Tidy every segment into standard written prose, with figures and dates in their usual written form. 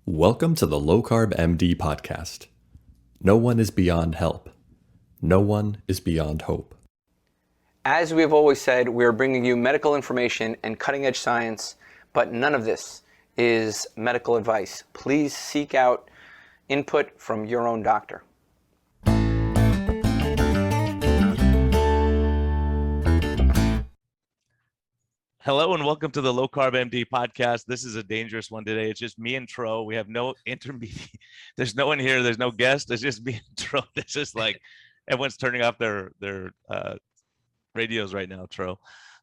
Welcome to the LowCarbMD podcast. No one is beyond help. No one is beyond hope. As we have always said, we are bringing you medical information and cutting-edge science, but none of this is medical advice. Please seek out input from your own doctor. Hello and welcome to the Low Carb MD podcast. This is a dangerous one today. It's just me and Tro. We have no intermediate. There's no one here. There's no guest. It's just me and Tro. It's just like everyone's turning off their radios right now, Tro.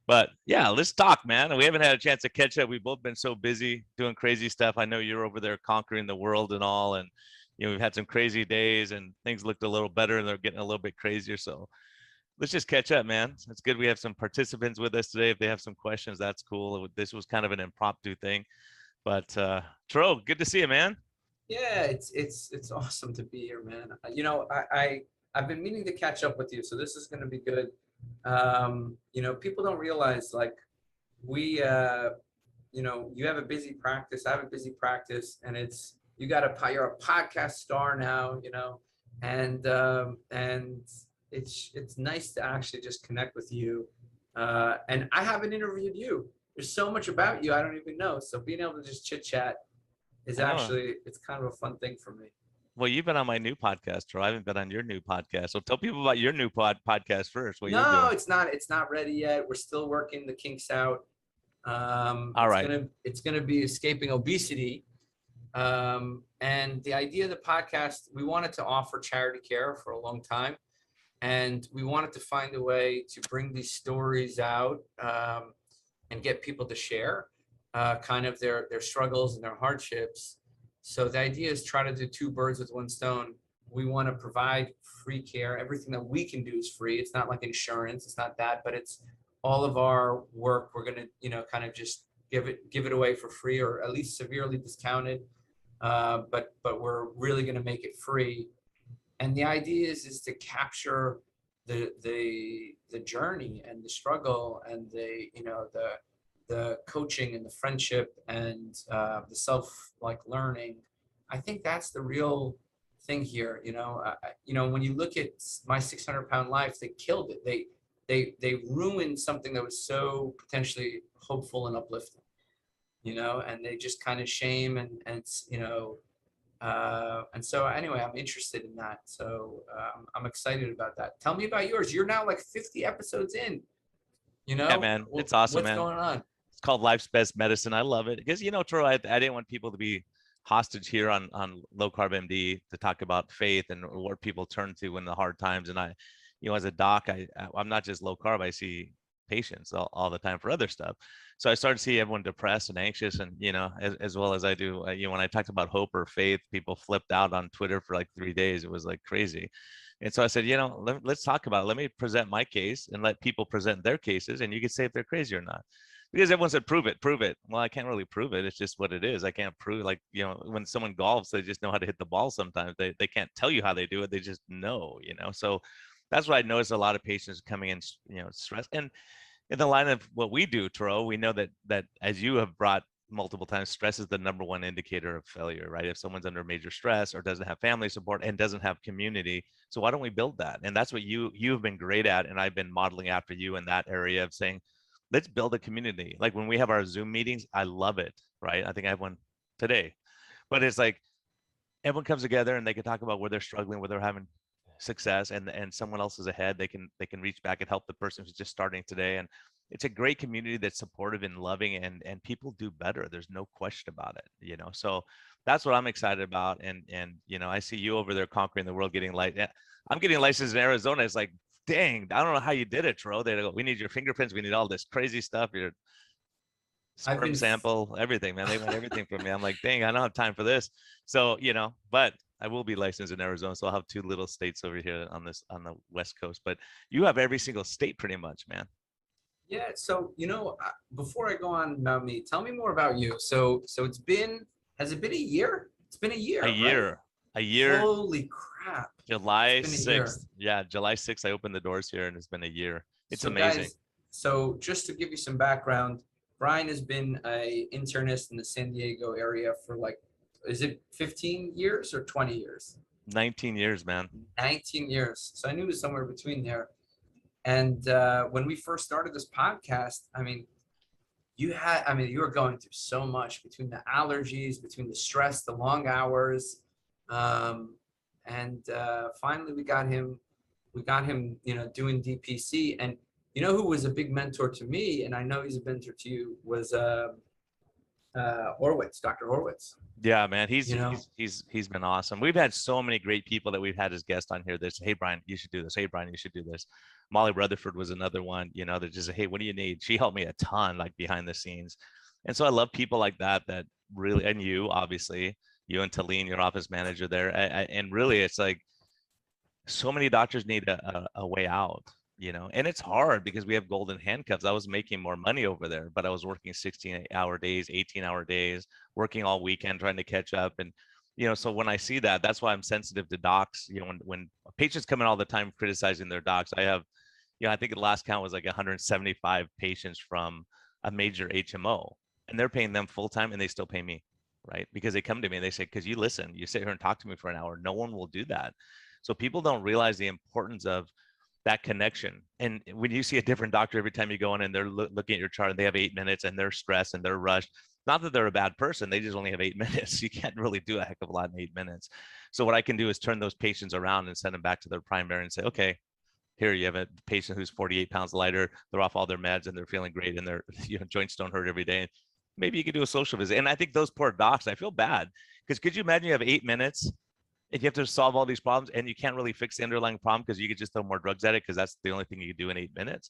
But yeah, let's talk, man. We haven't had a chance to catch up. We've both been so busy doing crazy stuff. I know you're over there conquering the world and all, and we've had some crazy days and things looked a little better and they're getting a little bit crazier. So let's just catch up, man. It's good we have some participants with us today. If they have some questions, that's cool. This was kind of an impromptu thing, but Tro, good to see you, man. Yeah, it's awesome to be here, man. I've been meaning to catch up with you, so this is going to be good. People don't realize, like, you have a busy practice, I have a busy practice, and you're a podcast star now, and it's nice to actually just connect with you. And I haven't interviewed you. There's so much about you I don't even know. So being able to just chit chat is it's kind of a fun thing for me. Well, you've been on my new podcast, or I haven't been on your new podcast. So tell people about your new podcast first. No, it's not ready yet. We're still working the kinks out. All right. It's gonna be Escaping Obesity. And the idea of the podcast, we wanted to offer charity care for a long time. And we wanted to find a way to bring these stories out and get people to share kind of their struggles and their hardships. So the idea is try to do two birds with one stone. We want to provide free care. Everything that we can do is free. It's not like insurance. It's not that, but it's all of our work. We're going to, kind of just give it away for free, or at least severely discounted. But we're really going to make it free. And the idea is to capture the journey and the struggle and the coaching and the friendship and the learning. I think that's the real thing here. When you look at My 600-Pound Life, they killed it. They ruined something that was so potentially hopeful and uplifting. And they just kind of shame and so anyway, I'm interested in that. So I'm excited about that. Tell me about yours. You're now like 50 episodes in. Yeah, man, it's awesome, man. What's going on? It's called Life's Best Medicine. I love it because, Tro, I didn't want people to be hostage here on Low Carb MD to talk about faith and what people turn to in the hard times. And I, as a doc, I'm not just low carb. I see patients all the time for other stuff. So I started to see everyone depressed and anxious, and as well as I do. When I talked about hope or faith, people flipped out on Twitter for like 3 days. It was like crazy. And so I said, let's talk about it. Let me present my case and let people present their cases, and you can say if they're crazy or not. Because everyone said, prove it. Well, I can't really prove it. It's just what it is. I can't prove, when someone golfs, they just know how to hit the ball sometimes. They can't tell you how they do it. They just know, So that's what I noticed. A lot of patients coming in, stressed. And in the line of what we do, Tro, we know that as you have brought multiple times, stress is the number one indicator of failure, right? If someone's under major stress or doesn't have family support and doesn't have community, so why don't we build that? And that's what you've been great at, and I've been modeling after you in that area of saying, let's build a community. Like when we have our Zoom meetings, I love it, right? I think I have one today, but it's like everyone comes together and they can talk about where they're struggling, where they're having success, and someone else is ahead. They can reach back and help the person who's just starting today. And it's a great community that's supportive and loving, and people do better. There's no question about it, So that's what I'm excited about. And I see you over there conquering the world, getting I'm getting licensed in Arizona. It's like, dang, I don't know how you did it, Tro. They go, we need your fingerprints, we need all this crazy stuff, your sperm sample, everything, man. They want everything from me. I'm like, dang, I don't have time for this. So, but I will be licensed in Arizona, so I'll have 2 little states over here on the West Coast. But you have every single state pretty much, man. Yeah. So, before I go on about me, tell me more about you. So has it been a year? It's been a year. A year. Holy crap. July 6th. Yeah, July 6th, I opened the doors here, and it's been a year. It's amazing. Guys, so just to give you some background, Brian has been an internist in the San Diego area for like is it 15 years or 20 years? 19 years, man. 19 years. So I knew it was somewhere between there. And when we first started this podcast, I mean, you were going through so much between the allergies, between the stress, the long hours. And finally we got him, doing DPC. And you know who was a big mentor to me, and I know he's a mentor to you, was Horwitz, Dr. Horwitz. Yeah, man, he's You know? he's been awesome. We've had so many great people that we've had as guests on here. This, hey Brian, you should do this. Hey Brian, you should do this. Molly Rutherford was another one. That just, hey, what do you need? She helped me a ton, like behind the scenes. And so I love people like that really, and you obviously, you and Talene, your office manager there, and really, it's like so many doctors need a way out. And it's hard because we have golden handcuffs. I was making more money over there, but I was working 16-hour days, 18-hour days, working all weekend, trying to catch up. And, so when I see that, that's why I'm sensitive to docs. When patients come in all the time criticizing their docs, I have, I think the last count was like 175 patients from a major HMO, and they're paying them full time and they still pay me, right? Because they come to me and they say, because you listen, you sit here and talk to me for an hour. No one will do that. So people don't realize the importance of that connection. And when you see a different doctor every time you go in and they're looking at your chart and they have 8 minutes and they're stressed and they're rushed, not that they're a bad person, they just only have 8 minutes. You can't really do a heck of a lot in 8 minutes. So what I can do is turn those patients around and send them back to their primary and say, okay, here you have a patient who's 48 pounds lighter, they're off all their meds and they're feeling great and their joints don't hurt every day. Maybe you could do a social visit. And I think those poor docs, I feel bad, because could you imagine you have 8 minutes and you have to solve all these problems and you can't really fix the underlying problem because you could just throw more drugs at it because that's the only thing you could do in 8 minutes.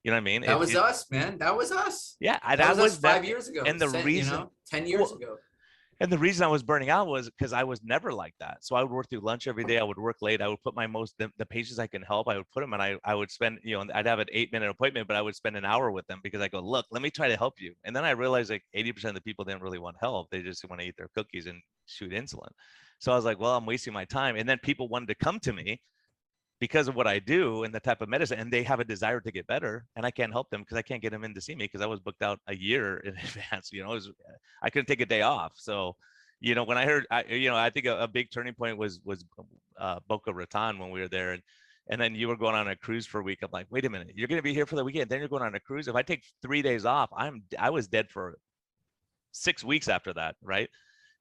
You know what I mean? That was us, man. That was us. Yeah, that was us 5 years ago. And the reason, 10 years ago. And the reason I was burning out was because I was never like that. So I would work through lunch every day. I would work late. I would put the patients I can help, I would put them, and I would spend, I'd have an 8-minute appointment, but I would spend an hour with them because I go, look, let me try to help you. And then I realized like 80% of the people didn't really want help. They just want to eat their cookies and shoot insulin. So I was like, well, I'm wasting my time. And then people wanted to come to me because of what I do and the type of medicine, and they have a desire to get better, and I can't help them because I can't get them in to see me because I was booked out a year in advance. I couldn't take a day off. So, when I heard, I think a big turning point was Boca Raton when we were there, and then you were going on a cruise for a week. I'm like, wait a minute, you're going to be here for the weekend, then you're going on a cruise. If I take 3 days off, I was dead for 6 weeks after that, right?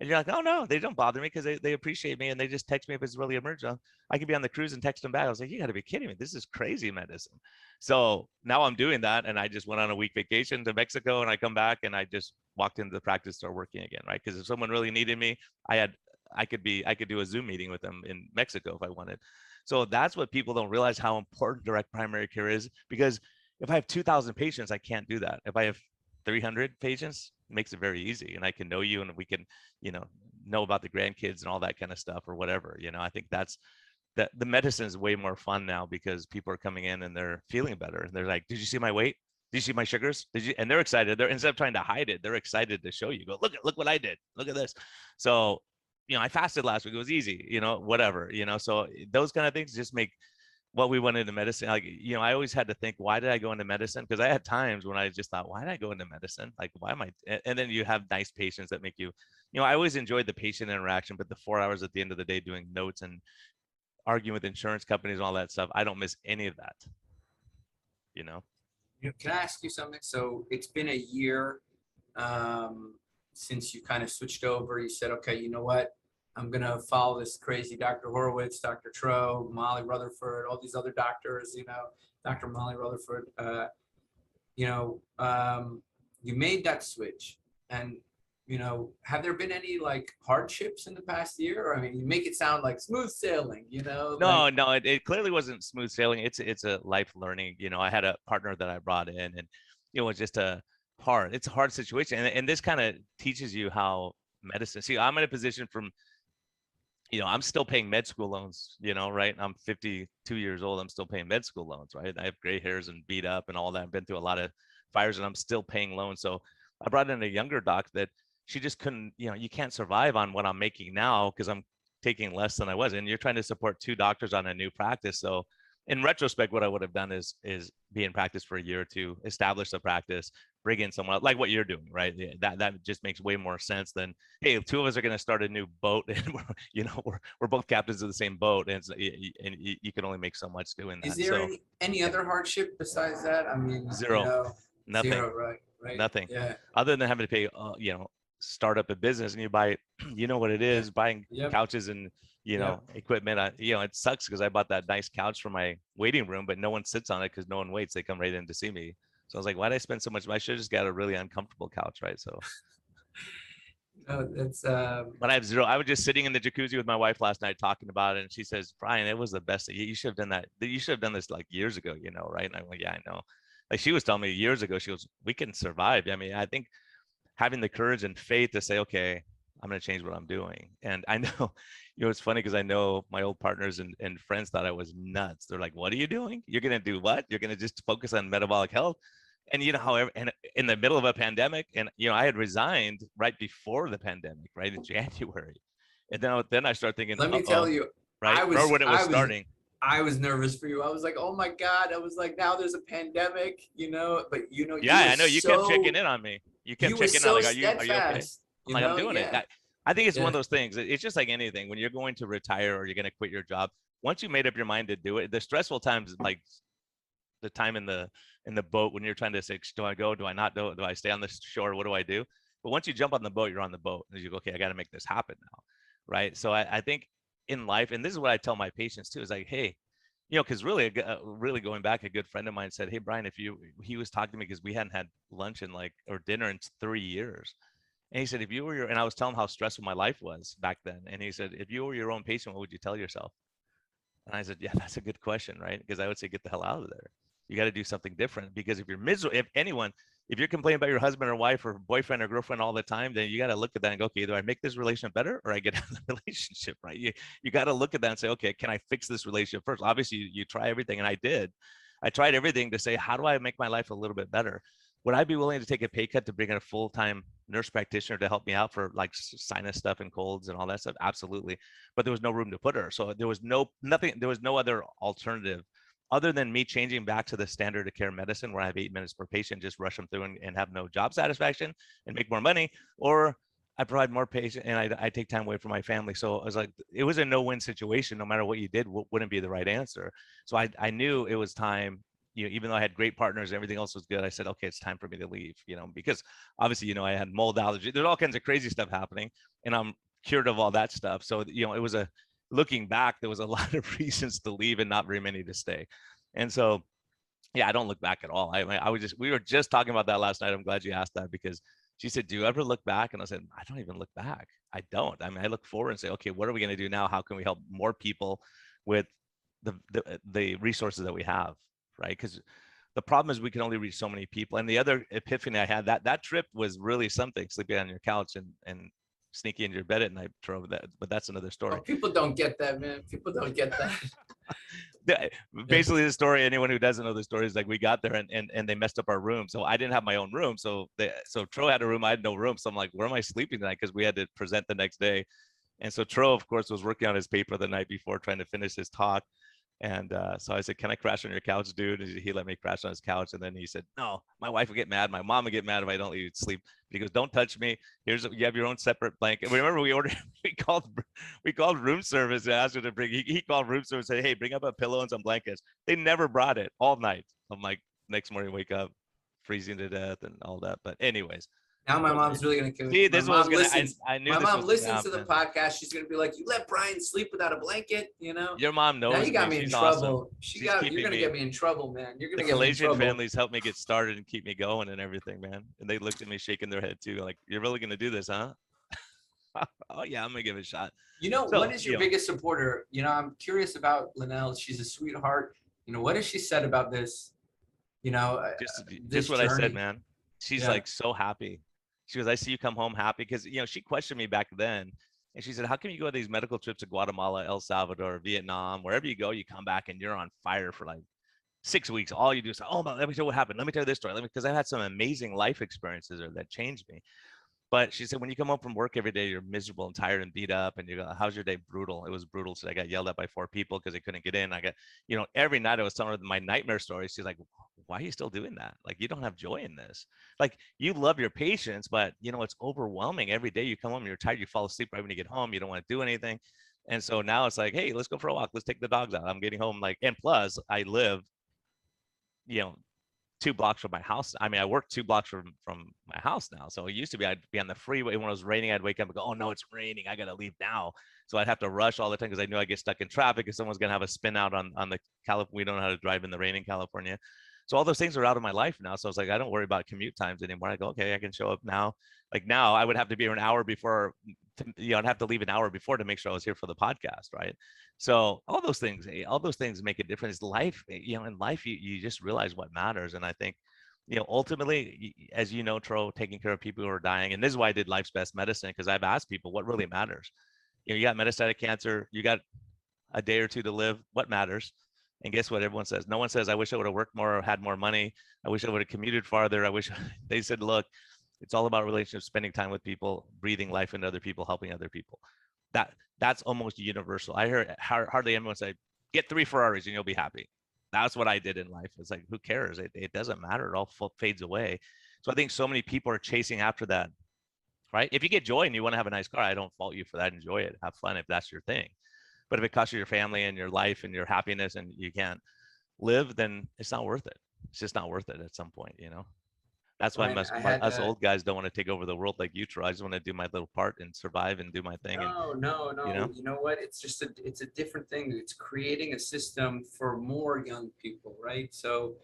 And you're like, oh no, they don't bother me because they appreciate me and they just text me if it's really emergent. I could be on the cruise and text them back. I was like, you got to be kidding me. This is crazy medicine. So now I'm doing that, and I just went on a week vacation to Mexico, and I come back and I just walked into the practice, start working again, right? Because if someone really needed me, I could do a Zoom meeting with them in Mexico if I wanted. So that's what people don't realize, how important direct primary care is, because if I have 2,000 patients, I can't do that. If I have 300 patients, it makes it very easy, and I can know you, and we can, know about the grandkids and all that kind of stuff or whatever. I think that's that. The medicine is way more fun now because people are coming in and they're feeling better, and they're like, did you see my weight? Did you see my sugars? And they're excited. Instead of trying to hide it, they're excited to show you. Go, look what I did. Look at this. So, I fasted last week. It was easy, whatever, so those kind of things just make what we went into medicine. Like, I always had to think, why did I go into medicine? Because I had times when I just thought, why did I go into medicine? Like, why am I? And then you have nice patients that make you, I always enjoyed the patient interaction, but the 4 hours at the end of the day doing notes and arguing with insurance companies and all that stuff, I don't miss any of that. Can I ask you something? So it's been a year since you kind of switched over. You said, okay, you know what? I'm going to follow this crazy Dr. Horowitz, Dr. Tro, Molly Rutherford, all these other doctors, Dr. Molly Rutherford, you made that switch. And, have there been any like hardships in the past year? Or, I mean, you make it sound like smooth sailing, No, it clearly wasn't smooth sailing. It's a life learning. I had a partner that I brought in, and it was just it's a hard situation. And this kind of teaches you how medicine, see, I'm in a position from, I'm still paying med school loans, right? I'm 52 years old. I'm still paying med school loans, right? I have gray hairs and beat up and all that. I've been through a lot of fires, and I'm still paying loans. So I brought in a younger doc that she just couldn't, you can't survive on what I'm making now because I'm taking less than I was. And you're trying to support 2 doctors on a new practice. So in retrospect, what I would have done is be in practice for a year or two, establish the practice, bring in someone else, like what you're doing, right? That just makes way more sense than, hey, two of us are going to start a new boat, and we're both captains of the same boat, and you can only make so much doing that. Is there any other hardship besides that? I mean, zero, nothing, zero, right, nothing, yeah, other than having to pay, start up a business, and you buy, you know what it is, buying couches and equipment. It sucks because I bought that nice couch for my waiting room, but no one sits on it because no one waits. They come right in to see me. So I was like, why did I spend so much? I should have just got a really uncomfortable couch, right? So, that's but I have zero. I was just sitting in the jacuzzi with my wife last night talking about it, and she says, Brian, it was the best. You should have done that. You should have done this like years ago, right? And I'm like, yeah, I know. Like she was telling me years ago, she goes, we can survive. I mean, I think having the courage and faith to say, okay, I'm going to change what I'm doing. And I know, it's funny because I know my old partners and friends thought I was nuts. They're like, what are you doing? You're going to do what? You're going to just focus on metabolic health? And however, and in the middle of a pandemic, and I had resigned right before the pandemic, right in January. And then I started thinking, let me tell you, right? Or when it was starting. I was nervous for you. I was like, oh my God. I was like, now there's a pandemic, but yeah, I know you kept checking in on me. You kept checking in, like, are you okay? I'm like, I'm doing it. I think it's one of those things. It's just like anything. When you're going to retire or you're going to quit your job, once you made up your mind to do it, the stressful times, like the time in the boat when you're trying to say, do I go? Do I not do? Do I stay on the shore? What do I do? But once you jump on the boat, you're on the boat, and you go, okay, I got to make this happen now, right? So I think in life, and this is what I tell my patients too, is like, hey, because really going back, a good friend of mine said, hey, Brian, he was talking to me because we hadn't had lunch or dinner in 3 years. And he said, if you were and I was telling him how stressful my life was back then. And he said, if you were your own patient, what would you tell yourself? And I said, yeah, that's a good question, right? Because I would say, get the hell out of there. You got to do something different, because if you're miserable, if you're complaining about your husband or wife or boyfriend or girlfriend all the time, then you got to look at that and go, okay, either I make this relationship better or I get out of the relationship, right? You got to look at that and say, okay, can I fix this relationship first? Obviously, you try everything, and I did. I tried everything to say, how do I make my life a little bit better? Would I be willing to take a pay cut to bring in a full-time nurse practitioner to help me out for like sinus stuff and colds and all that stuff? Absolutely. But there was no room to put her. So there was no other alternative other than me changing back to the standard of care medicine where I have 8 minutes per patient, just rush them through and have no job satisfaction and make more money, or I provide more patient and I take time away from my family. So I was like, it was a no-win situation. No matter what you did, wouldn't be the right answer. So I knew it was time. Even though I had great partners, everything else was good, I said, okay, it's time for me to leave, because obviously, I had mold allergy. There's all kinds of crazy stuff happening, and I'm cured of all that stuff. So, it was looking back, there was a lot of reasons to leave and not very many to stay. And so, yeah, I don't look back at all. We were just talking about that last night. I'm glad you asked that, because she said, do you ever look back? And I said, I don't even look back. I don't. I mean, I look forward and say, okay, what are we going to do now? How can we help more people with the resources that we have? Right? Because the problem is we can only reach so many people. And the other epiphany I had, that trip was really something, sleeping on your couch and sneaking into your bed at night, but that's another story. Oh, people don't get that, man. People don't get that. Basically, the story, anyone who doesn't know the story, is like we got there and they messed up our room. So I didn't have my own room. So Tro had a room, I had no room. So I'm like, where am I sleeping tonight? Because we had to present the next day. And so Tro, of course, was working on his paper the night before, trying to finish his talk. And so I said, can I crash on your couch, dude? And he let me crash on his couch. And then he said, no, my wife would get mad. My mom would get mad if I don't let you sleep. But he goes, don't touch me. You have your own separate blanket. Remember, we called room service and asked her to bring, he called room service and said, hey, bring up a pillow and some blankets. They never brought it all night. I'm like, next morning, wake up, freezing to death and all that. But anyways. Now my mom's really gonna kill me. See, this was gonna. I knew my this mom was listens to the podcast. She's gonna be like, "You let Brian sleep without a blanket," Your mom knows. Now you got me in trouble. Awesome. You're gonna get me in trouble, man. You're gonna the get me in trouble. Kalayjian families helped me get started and keep me going and everything, man. And they looked at me shaking their head too, like, "You're really gonna do this, huh?" Oh yeah, I'm gonna give it a shot. What is your biggest supporter? I'm curious about Linnell. She's a sweetheart. What has she said about this? Just what journey. I said, man. She's like so happy. She goes, I see you come home happy, because, she questioned me back then. And she said, how come you go on these medical trips to Guatemala, El Salvador, Vietnam, wherever you go, you come back and you're on fire for like 6 weeks. All you do is, oh, let me tell you what happened. Let me tell you this story. Because I've had some amazing life experiences that changed me. But she said, when you come home from work every day, you're miserable and tired and beat up. And you go, how's your day? Brutal. It was brutal. So I got yelled at by 4 people because they couldn't get in. I got, every night I was telling her my nightmare stories. She's like, why are you still doing that? Like, you don't have joy in this. Like, you love your patients, but it's overwhelming. Every day you come home, you're tired, you fall asleep right when you get home. You don't want to do anything. And so now it's like, hey, let's go for a walk. Let's take the dogs out. I'm getting home. Like, and plus I live, 2 blocks from my house. I mean, I work 2 blocks from my house now. So it used to be I'd be on the freeway when it was raining. I'd wake up and go, oh no, it's raining. I got to leave now. So I'd have to rush all the time because I knew I'd get stuck in traffic because someone's going to have a spin out on the California. We don't know how to drive in the rain in California. So all those things are out of my life now. So I was like, I don't worry about commute times anymore. I go, okay, I can show up now. Like now I would have to be here an hour before, I'd have to leave an hour before to make sure I was here for the podcast. Right. So all those things make a difference. Life, in life, you just realize what matters. And I think, ultimately, as you know, Tro, taking care of people who are dying. And this is why I did Life's Best Medicine, because I've asked people what really matters. You got metastatic cancer, you got a day or 2 to live. What matters? And guess what? Everyone says. No one says, I wish I would have worked more or had more money. I wish I would have commuted farther. I wish they said, look, it's all about relationships, spending time with people, breathing life into other people, helping other people. That's almost universal. I heard hardly anyone say, get 3 Ferraris and you'll be happy. That's what I did in life. It's like, who cares? It doesn't matter. It all fades away. So I think so many people are chasing after that, right? If you get joy and you want to have a nice car, I don't fault you for that. Enjoy it. Have fun if that's your thing. But if it costs you your family and your life and your happiness and you can't live, then it's not worth it. It's just not worth it at some point, That's why us old guys don't want to take over the world like you, Troy. I just want to do my little part and survive and do my thing. No. You know what? It's a different thing. It's creating a system for more young people, right? So,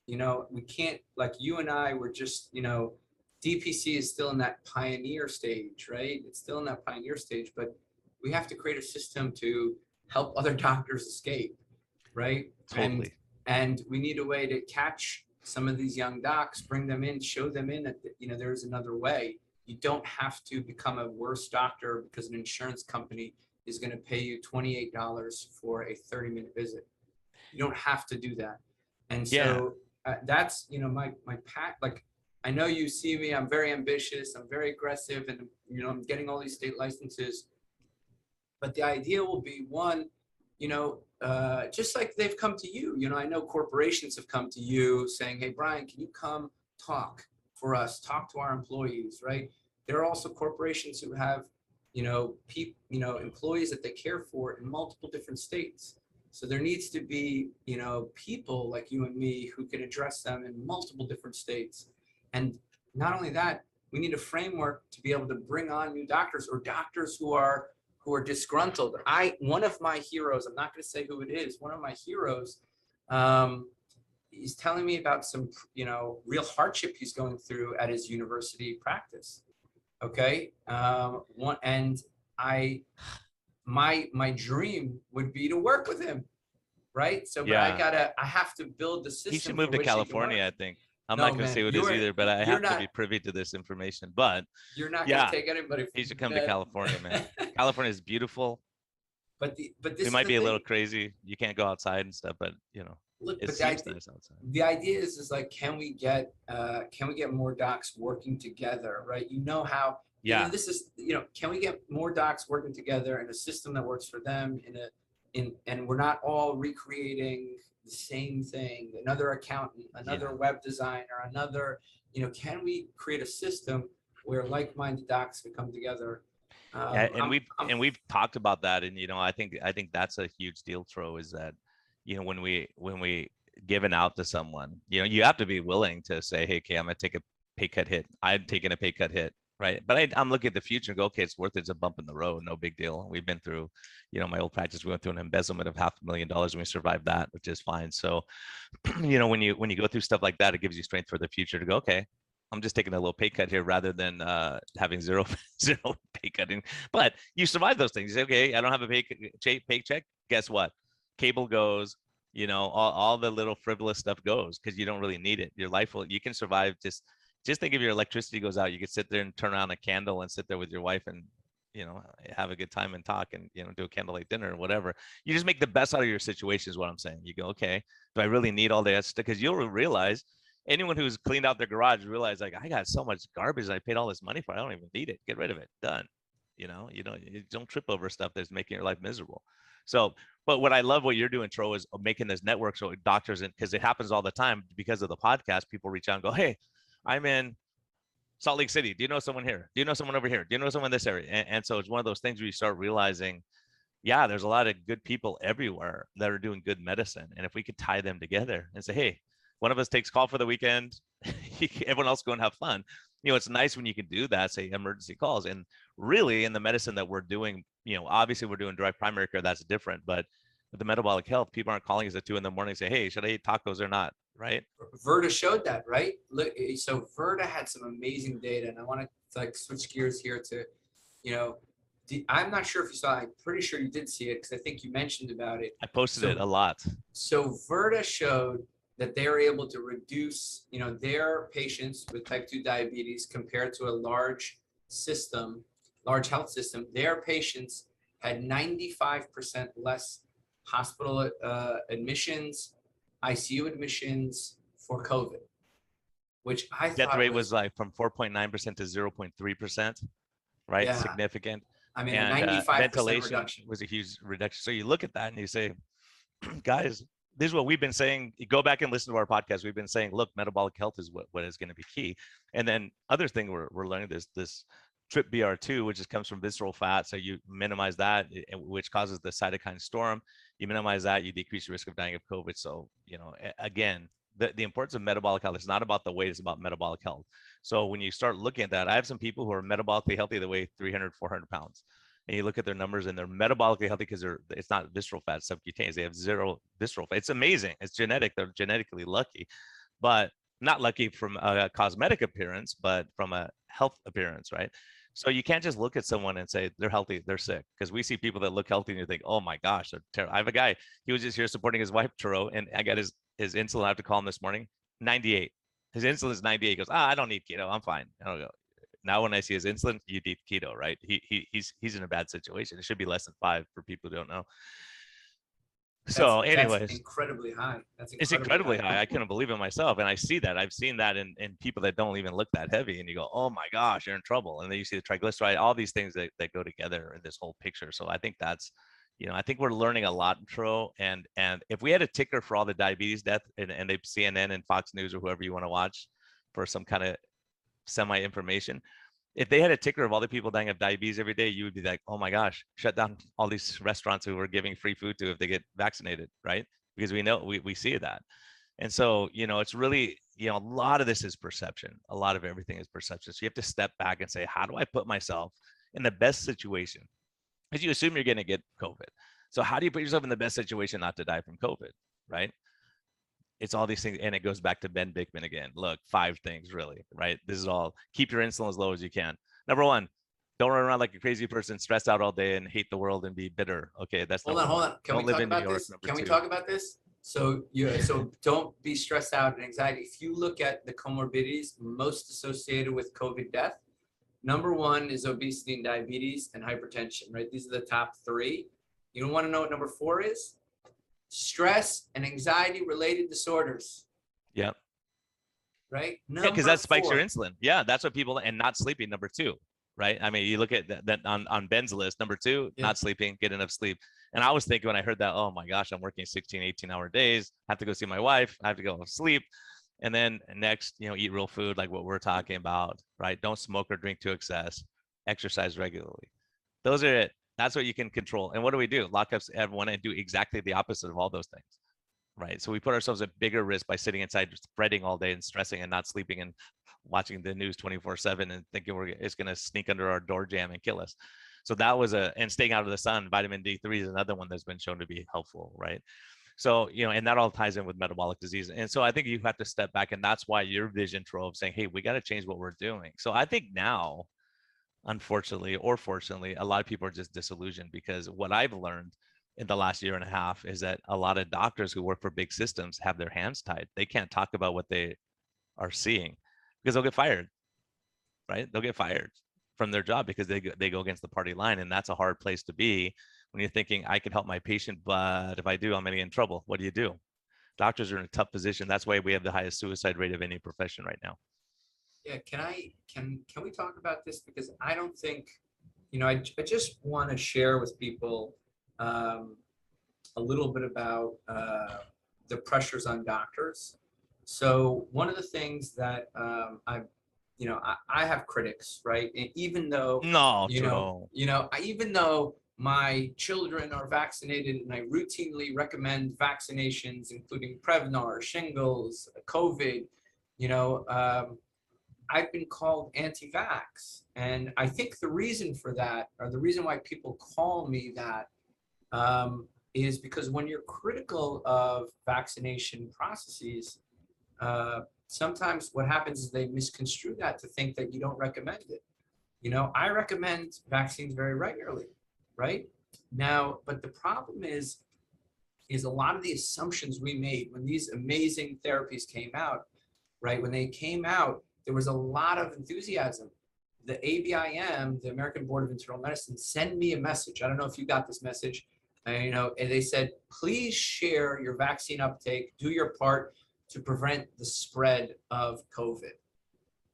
we can't, like you and I were just, DPC is still in that pioneer stage, right? It's still in that pioneer stage, but we have to create a system to help other doctors escape, right? Totally. And we need a way to catch some of these young docs, bring them in, show them in that, there's another way. You don't have to become a worse doctor because an insurance company is going to pay you $28 for a 30-minute visit. You don't have to do that. And so that's, my path. Like, I know you see me, I'm very ambitious, I'm very aggressive, and, I'm getting all these state licenses. But the idea will be, one, just like they've come to you, I know corporations have come to you saying, hey, Brian, can you come talk for us, talk to our employees, right? There are also corporations who have, employees that they care for in multiple different states. So there needs to be, people like you and me who can address them in multiple different states. And not only that, we need a framework to be able to bring on new doctors or doctors who are disgruntled. One of my heroes, I'm not going to say who it is, one of my heroes, he's telling me about some, real hardship he's going through at his university practice. Okay. My dream would be to work with him. Right. So, but I have to build the system. He should move to California, I think. I'm not going to say who it is either, but I have to be privy to this information. But you're not going to take anybody. He should come to California, man. California is beautiful. But this it might be a little crazy. You can't go outside and stuff, but look, it seems nice outside. The idea is like, can we get more docs working together, right? How. Yeah. This is, can we get more docs working together in a system that works for them and we're not all recreating the same thing, another accountant, another web designer, another, can we create a system where like-minded docs can come together? We've talked about that. And, I think that's a huge deal, Tro, is that, when we give it out to someone, you have to be willing to say, hey, okay, I'm going to take a pay cut hit. I've taken a pay cut hit. Right. But I'm looking at the future and go, okay, it's worth it. It's a bump in the road. No big deal. We've been through, my old practice, we went through an embezzlement of $500,000 and we survived that, which is fine. So, when you go through stuff like that, it gives you strength for the future to go, okay, I'm just taking a little pay cut here rather than having zero pay cutting. But you survive those things. You say, okay, I don't have a paycheck. Guess what? Cable goes, all the little frivolous stuff goes because you don't really need it. Your life you can survive just think if your electricity goes out, you could sit there and turn on a candle and sit there with your wife and, have a good time and talk and, do a candlelight dinner or whatever. You just make the best out of your situation is what I'm saying. You go, okay, do I really need all that stuff? Because you'll realize, anyone who's cleaned out their garage realized, like, I got so much garbage I paid all this money for, I don't even need it. Get rid of it. Done. You don't trip over stuff that's making your life miserable. So, but what I love what you're doing, Tro, is making this network so doctors, because it happens all the time because of the podcast, people reach out and go, hey, I'm in Salt Lake City. Do you know someone here? Do you know someone over here? Do you know someone in this area? And so it's one of those things where you start realizing, yeah, there's a lot of good people everywhere that are doing good medicine. And if we could tie them together and say, hey, one of us takes call for the weekend, everyone else go and have fun. It's nice when you can do that, say emergency calls. And really in the medicine that we're doing, obviously we're doing direct primary care, that's different. But with the metabolic health, people aren't calling us at 2 a.m. and say, hey, should I eat tacos or not? Right? Verta showed that, right? Look, so Verta had some amazing data, and I want to switch gears here to, I'm not sure if you saw it. I'm pretty sure you did see it because I think you mentioned about it. I posted it a lot. So Verta showed that they were able to reduce, their patients with type 2 diabetes compared to a large health system. Their patients had 95% less hospital admissions, ICU admissions for COVID, which I thought death rate was like from 4.9% to 0.3%, right? Yeah. Significant. I mean, And 95% ventilation reduction was a huge reduction. So you look at that and you say, guys, this is what we've been saying. You go back and listen to our podcast. We've been saying, look, metabolic health is what is going to be key. And then other thing we're learning this TRPBR2, which comes from visceral fat. So you minimize that, which causes the cytokine storm. You minimize that, you decrease the risk of dying of COVID. So, again, the importance of metabolic health is not about the weight, it's about metabolic health. So when you start looking at that, I have some people who are metabolically healthy, they weigh 300, 400 pounds. And you look at their numbers and they're metabolically healthy because it's not visceral fat, it's subcutaneous. They have zero visceral fat. It's amazing. It's genetic. They're genetically lucky, but not lucky from a cosmetic appearance, but from a health appearance, right? So you can't just look at someone and say they're healthy, they're sick, because we see people that look healthy and you think, oh my gosh, they're terrible. I have a guy, he was just here supporting his wife, Tro, and I got his insulin. I have to call him this morning, 98. His insulin is 98. He goes, I don't need keto, I'm fine. I don't go. Now when I see his insulin, you need keto, right? He's in a bad situation. It should be less than 5 for people who don't know. So anyways, that's incredibly high. It's incredibly high. I couldn't believe it myself. And I see that. I've seen that in people that don't even look that heavy. And you go, oh my gosh, you're in trouble. And then you see the triglyceride, all these things that go together in this whole picture. So I think that's, I think we're learning a lot in Tro. And if we had a ticker for all the diabetes death and they CNN and Fox News or whoever you want to watch for some kind of semi-information, if they had a ticker of all the people dying of diabetes every day, you would be like, oh my gosh, shut down all these restaurants who we're giving free food to if they get vaccinated, right? Because we know, we see that. And so, it's really, a lot of this is perception. A lot of everything is perception. So you have to step back and say, how do I put myself in the best situation? Because you assume you're going to get COVID. So how do you put yourself in the best situation not to die from COVID, right? It's all these things. And it goes back to Ben Bickman again. Look, 5 things really, right? This is all, keep your insulin as low as you can. Number 1, don't run around like a crazy person, stressed out all day and hate the world and be bitter. Okay, that's hold on. Can we talk about this? Can we talk about this? So don't be stressed out and anxiety. If you look at the comorbidities most associated with COVID death, number 1 is obesity and diabetes and hypertension, right? These are the top 3. You don't want to know what number 4 is? Stress and anxiety related disorders. Yep. Right? Yeah, because that spikes your insulin. Yeah, that's what people, and not sleeping, number 2, right? I mean, you look at that on Ben's list, number 2, not sleeping, get enough sleep. And I was thinking when I heard that, oh my gosh, I'm working 16, 18-hour days, I have to go see my wife, I have to go sleep. And then next, eat real food like what we're talking about, right? Don't smoke or drink to excess, exercise regularly. Those are it. That's what you can control. And what do? Lock up everyone and do exactly the opposite of all those things, right? So we put ourselves at bigger risk by sitting inside, fretting all day and stressing and not sleeping and watching the news 24/7 and thinking it's going to sneak under our door jamb and kill us. So that was and staying out of the sun. Vitamin D3 is another one that's been shown to be helpful, right? So, and that all ties in with metabolic disease. And so I think you have to step back, and that's why your vision, Tro, of saying, hey, we got to change what we're doing. So I think now, unfortunately or fortunately, a lot of people are just disillusioned, because what I've learned in the last year and a half is that a lot of doctors who work for big systems have their hands tied. They can't talk about what they are seeing because they'll get fired, right? They'll get fired from their job because they go against the party line. And that's a hard place to be when you're thinking, I can help my patient, but if I do, I'm going to get in trouble. What do? doctors are in a tough position. That's why we have the highest suicide rate of any profession right now. Yeah, can we talk about this? Because I don't think, I just want to share with people a little bit about the pressures on doctors. So one of the things that I have critics, right? And even though, No, Tro. even though my children are vaccinated and I routinely recommend vaccinations, including Prevnar, shingles, COVID, I've been called anti-vax. And I think the reason for that, or the reason why people call me that, is because when you're critical of vaccination processes, sometimes what happens is they misconstrue that to think that you don't recommend it. I recommend vaccines very regularly, right? Now, but the problem is a lot of the assumptions we made when these amazing therapies came out, right? When they came out, there was a lot of enthusiasm. The ABIM, the American Board of Internal Medicine, sent me a message. I don't know if you got this message, and they said, please share your vaccine uptake, do your part to prevent the spread of COVID,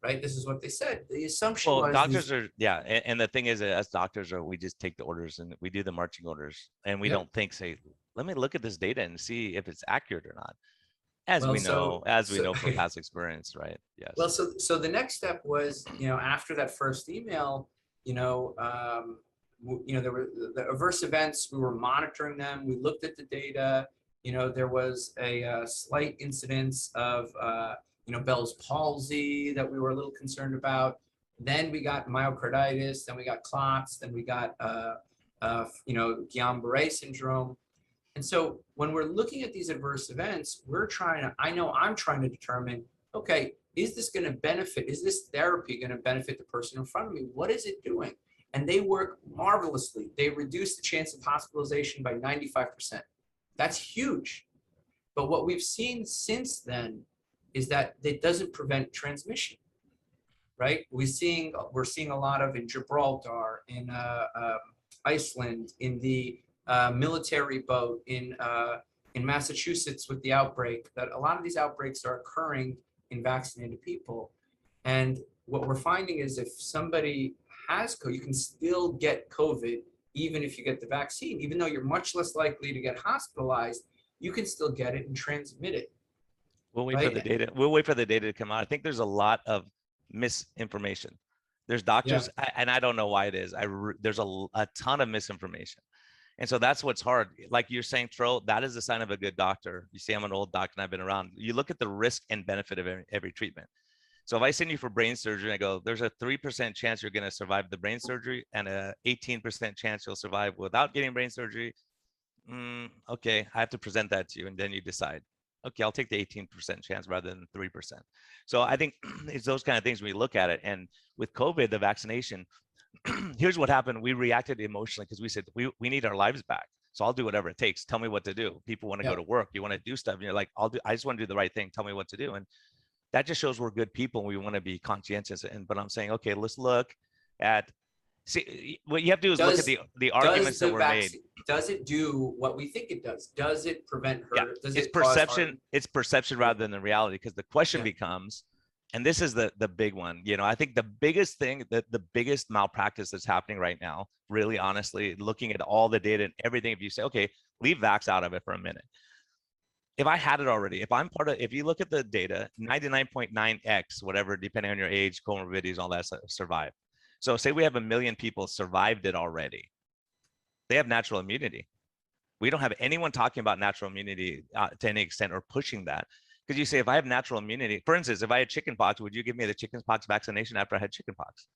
right? This is what they said. The assumption was doctors are, yeah. And the thing is, as doctors we just take the orders and we do the marching orders, and we don't say, let me look at this data and see if it's accurate or not. As we know from past experience, right? Yes. Well, so the next step was, after that first email, there were the adverse events. We were monitoring them. We looked at the data. There was a slight incidence of, Bell's palsy that we were a little concerned about. Then we got myocarditis. Then we got clots. Then we got, Guillain-Barré syndrome. And so when we're looking at these adverse events, I'm trying to determine, okay, is this going to benefit? Is this therapy going to benefit the person in front of me? What is it doing? And they work marvelously. They reduce the chance of hospitalization by 95%. That's huge. But what we've seen since then is that it doesn't prevent transmission, right? We're seeing a lot of in Gibraltar, in Iceland, in the military boat in Massachusetts with the outbreak, that a lot of these outbreaks are occurring in vaccinated people. And what we're finding is if somebody has COVID, you can still get COVID even if you get the vaccine. Even though you're much less likely to get hospitalized, you can still get it and transmit it. We'll wait for the data. We'll wait for the data to come out. I think there's a lot of misinformation. There's doctors, and I don't know why it is. There's a ton of misinformation. And so that's what's hard. Like you're saying, Tro, that is a sign of a good doctor. You see, I'm an old doctor and I've been around. You look at the risk and benefit of every treatment. So if I send you for brain surgery, I go, there's a 3% chance you're going to survive the brain surgery and a 18% chance you'll survive without getting brain surgery. Okay, I have to present that to you, and then you decide. Okay, I'll take the 18% chance rather than 3%. So I think it's those kind of things when we look at it. And with COVID, the vaccination, here's what happened. We reacted emotionally because we said, we need our lives back. So I'll do whatever it takes. Tell me what to do. People want to go to work. You want to do stuff. And you're like, I just want to do the right thing. Tell me what to do. And that just shows we're good people. And we want to be conscientious. But I'm saying, okay, let's look at, see, what you have to do is look at the arguments that were made. Does it do what we think it does? Does it prevent hurt? Yeah. Does it's it perception. It's perception rather than the reality, because the question becomes, and this is the big one, I think the biggest thing, the biggest malpractice that's happening right now, really honestly, looking at all the data and everything, if you say, okay, leave vax out of it for a minute. If I had it already, if you look at the data, 99.9x, whatever, depending on your age, comorbidities, all that survive. So say we have 1 million people survived it already. They have natural immunity. We don't have anyone talking about natural immunity to any extent or pushing that. Because you say, if I have natural immunity, for instance, if I had chickenpox, would you give me the chickenpox vaccination after I had chickenpox?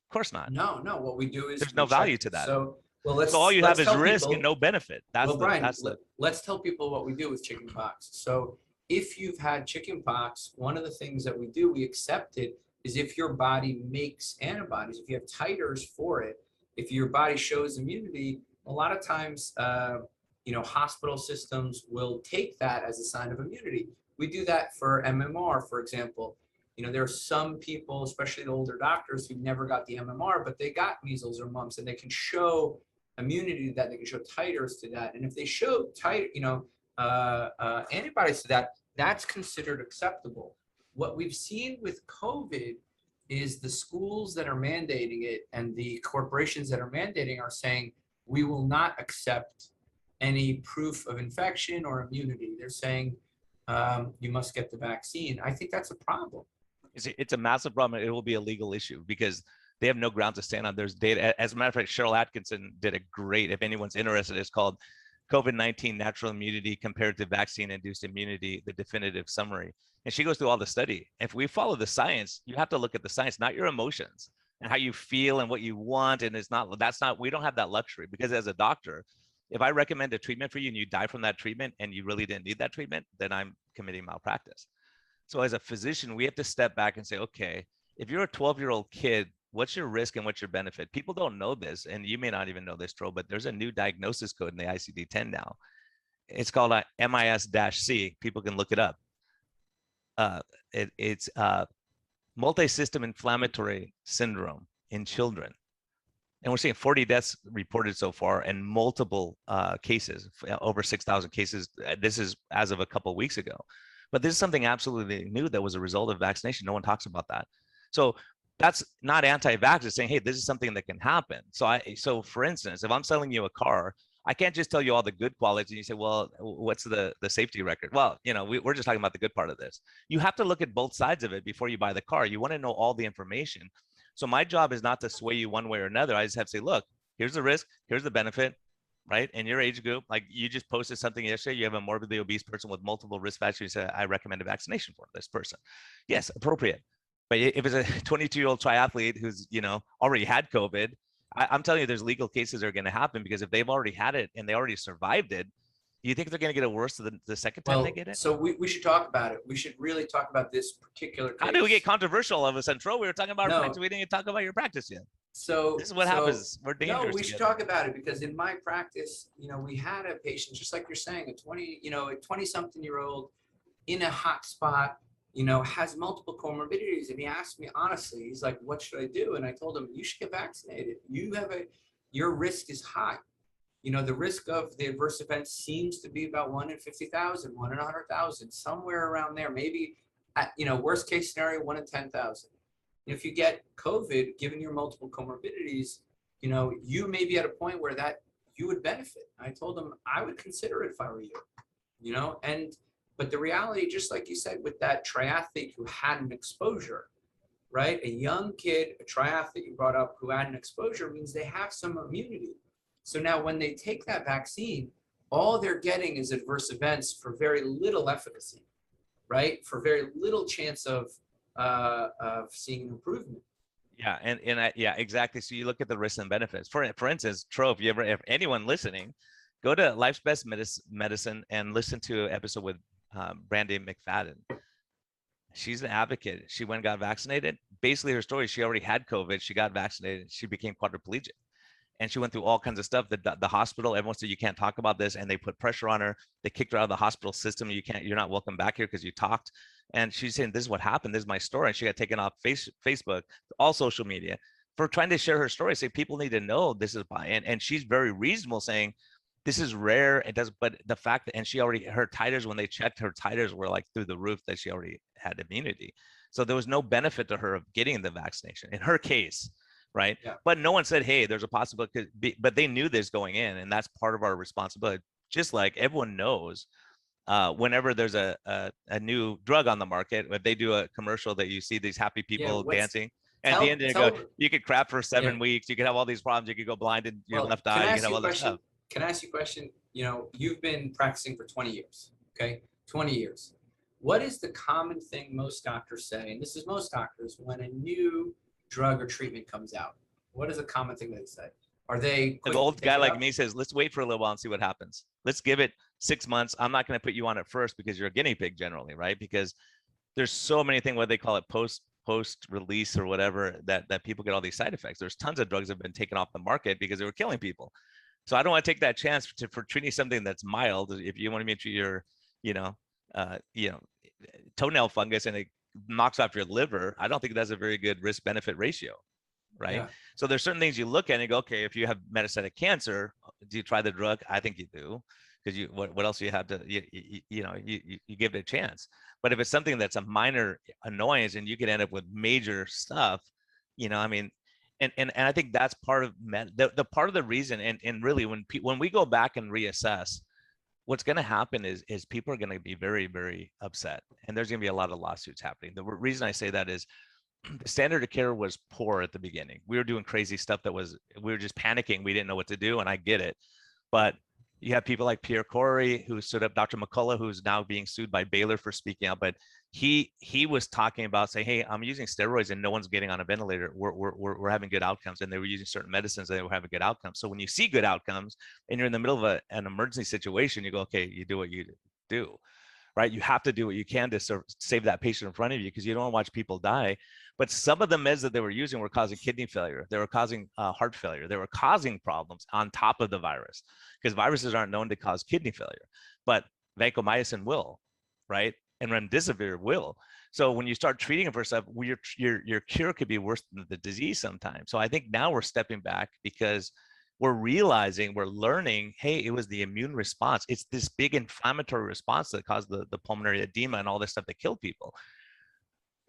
Of course not. No. What we do is there's no value to that. So all you have is risk and no benefit. Let's tell people what we do with chickenpox. So if you've had chickenpox, one of the things that we do, we accept it, is if your body makes antibodies, if you have titers for it, if your body shows immunity, a lot of times, hospital systems will take that as a sign of immunity. We do that for MMR, for example. There are some people, especially the older doctors, who never got the MMR, but they got measles or mumps, and they can show immunity to that. They can show titers to that. And if they show antibodies to that, that's considered acceptable. What we've seen with COVID is the schools that are mandating it and the corporations that are mandating are saying, we will not accept any proof of infection or immunity. They're saying, you must get the vaccine. I think that's a problem. It's a massive problem. It will be a legal issue because they have no ground to stand on. There's data. As a matter of fact, Cheryl Atkinson did a great, if anyone's interested, it's called COVID-19 Natural Immunity Compared to Vaccine-Induced Immunity, the definitive summary. And she goes through all the study. If we follow the science, you have to look at the science, not your emotions and how you feel and what you want. And we don't have that luxury because as a doctor, if I recommend a treatment for you and you die from that treatment and you really didn't need that treatment, then I'm committing malpractice. So as a physician, we have to step back and say, okay, if you're a 12-year-old kid, what's your risk and what's your benefit? People don't know this, and you may not even know this, Tro, but there's a new diagnosis code in the ICD-10 now. It's called a MIS-C. People can look it up. It's multi-system inflammatory syndrome in children. And we're seeing 40 deaths reported so far and multiple cases, over 6,000 cases. This is as of a couple of weeks ago. But this is something absolutely new that was a result of vaccination. No one talks about that. So that's not anti-vax. It's saying, hey, this is something that can happen. So for instance, if I'm selling you a car, I can't just tell you all the good qualities and you say, well, what's the safety record? Well, we're just talking about the good part of this. You have to look at both sides of it before you buy the car. You want to know all the information. So my job is not to sway you one way or another. I just have to say, look, here's the risk, here's the benefit, right? In your age group, like you just posted something yesterday, you have a morbidly obese person with multiple risk factors. You say, I recommend a vaccination for this person. Yes, appropriate. But if it's a 22-year-old triathlete who's, already had COVID, I'm telling you, there's legal cases that are going to happen because if they've already had it and they already survived it, do you think they're going to get it worse the second time they get it? So we should talk about it. We should really talk about this particular case. How did we get controversial all of a sudden, Tro? We were talking about our practice. We didn't even talk about your practice yet. So this is what happens. We're dangerous. No, we should talk about it because in my practice, we had a patient, just like you're saying, a 20-something-year-old in a hot spot, has multiple comorbidities. And he asked me honestly, he's like, what should I do? And I told him, you should get vaccinated. Your risk is high. The risk of the adverse events seems to be about 1 in 50,000, 1 in 100,000, somewhere around there. Maybe, worst case scenario, 1 in 10,000. If you get COVID, given your multiple comorbidities, you may be at a point where that you would benefit. I told him I would consider it if I were you, but the reality, just like you said, with that triathlete who had an exposure, right? A young kid, a triathlete you brought up who had an exposure means they have some immunity. So now when they take that vaccine, all they're getting is adverse events for very little efficacy, right? For very little chance of seeing an improvement. Yeah, yeah, exactly. So you look at the risks and benefits. For instance, Tro, if anyone listening, go to Life's Best Medicine and listen to an episode with Brandy McFadden. She's an advocate. She went and got vaccinated. Basically, her story, she already had COVID. She got vaccinated. She became quadriplegic. And she went through all kinds of stuff. The hospital, everyone said, you can't talk about this. And they put pressure on her. They kicked her out of the hospital system. You're not welcome back here because you talked. And she's saying, this is what happened. This is my story. And she got taken off Facebook, all social media for trying to share her story. Say people need to know this is, and she's very reasonable saying, this is rare. It does, but the fact that, and she already, her titers, when they checked, her titers were like through the roof that she already had immunity. So there was no benefit to her of getting the vaccination in her case. Right. Yeah. But no one said, hey, there's a possibility, but they knew this going in. And that's part of our responsibility. Just like everyone knows, whenever there's a new drug on the market, if they do a commercial that you see these happy people dancing, and at the end, you could crap for 7 weeks. You could have all these problems. You could go blind in your left eye. You could have all this stuff. Can I ask you a question? You've been practicing for 20 years. Okay. 20 years. What is the common thing most doctors say? And this is most doctors, when a new drug or treatment comes out, what is a common thing they say? Are they an old guy like me says, let's wait for a little while and see what happens. Let's give it 6 months. I'm not going to put you on it first because you're a guinea pig generally, right? Because there's so many things, what they call it post release or whatever, that people get all these side effects. There's tons of drugs that have been taken off the market because they were killing people. So I don't want to take that chance for treating something that's mild. If you want me to treat your, toenail fungus and it knocks off your liver, I don't think that's a very good risk benefit ratio, right? Yeah. So there's certain things you look at and you go, okay, if you have metastatic cancer, do you try the drug? I think you do. because what else do you have to, you give it a chance. But if it's something that's a minor annoyance and you could end up with major stuff, I mean, and I think that's part of the part of the reason, and really when we go back and reassess, what's going to happen is people are going to be very, very upset, and there's going to be a lot of lawsuits happening. The reason I say that is the standard of care was poor at the beginning. We were doing crazy stuff we were just panicking. We didn't know what to do, and I get it. But you have people like Pierre Corey, who stood up, Dr. McCullough, who's now being sued by Baylor for speaking out. But he was talking about saying, hey, I'm using steroids and no one's getting on a ventilator. We're having good outcomes. And they were using certain medicines and they were having good outcomes. So when you see good outcomes and you're in the middle of an emergency situation, you go, okay, you do what you do. Right? You have to do what you can to save that patient in front of you, because you don't want to watch people die. But some of the meds that they were using were causing kidney failure. They were causing heart failure. They were causing problems on top of the virus, because viruses aren't known to cause kidney failure, but vancomycin will, right? And remdesivir will. So when you start treating it for stuff, your cure could be worse than the disease sometimes. So I think now we're stepping back because we're realizing, we're learning, hey, it was the immune response. It's this big inflammatory response that caused the pulmonary edema and all this stuff that killed people.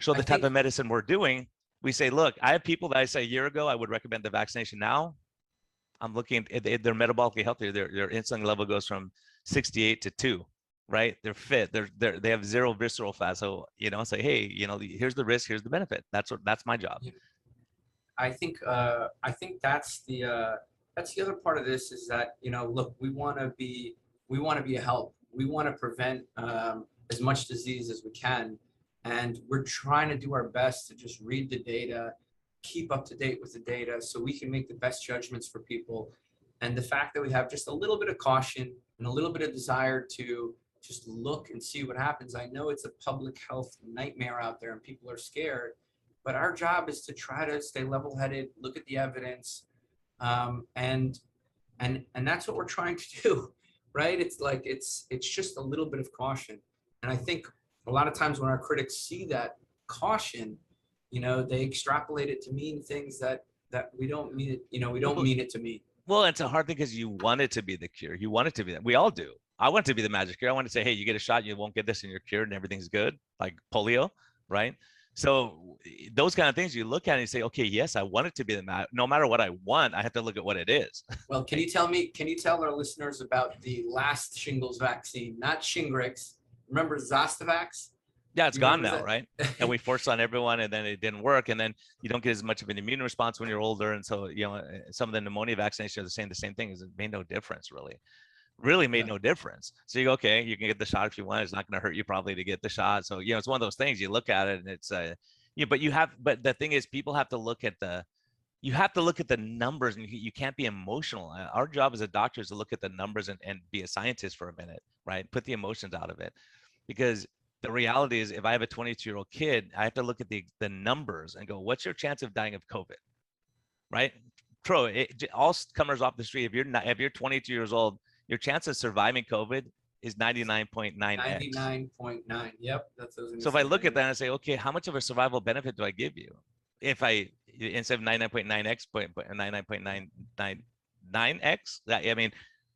So the type of medicine we're doing, we say, look, I have people that I say a year ago, I would recommend the vaccination. Now I'm looking at, they're metabolically healthy. Their insulin level goes from 68 to 2, right? They're fit. They have zero visceral fat. So, say, hey, here's the risk, here's the benefit. That's my job. I think that's the other part of this is that, look, we want to be a help. We want to prevent as much disease as we can. And we're trying to do our best to just read the data, keep up to date with the data so we can make the best judgments for people. And the fact that we have just a little bit of caution and a little bit of desire to just look and see what happens. I know it's a public health nightmare out there and people are scared, but our job is to try to stay level-headed, look at the evidence, and that's what we're trying to do, right? It's like it's just a little bit of caution. And I think a lot of times when our critics see that caution, they extrapolate it to mean things that we don't mean it, we don't mean it to mean. Well, it's a hard thing because you want it to be the cure. You want it to be that. We all do. I want it to be the magic cure. I want to say, hey, you get a shot, you won't get this and you're cured and everything's good, like polio, right? So those kind of things you look at and you say, okay, yes, I want it to be no matter what I want, I have to look at what it is. Well, can you tell our listeners about the last shingles vaccine, not Shingrix? Remember Zostavax? Yeah, it's gone now, right? And we forced on everyone and then it didn't work. And then you don't get as much of an immune response when you're older. And so, some of the pneumonia vaccinations are saying the same thing. It made no difference, really made no difference. So you go, okay, you can get the shot if you want. It's not going to hurt you probably to get the shot. So, it's one of those things you look at it and it's, but the thing is people have to look at the numbers and you can't be emotional. Our job as a doctor is to look at the numbers and be a scientist for a minute, right? Put the emotions out of it, because the reality is if I have a 22-year-old kid, I have to look at the numbers and go, what's your chance of dying of COVID, right? Tro, all comers off the street, if you're 22 years old, your chance of surviving COVID is 99.9x. 99.9. Yep. So if I look at that and I say, okay, how much of a survival benefit do I give you? If I, instead of 99.9x, 99.999x, I mean,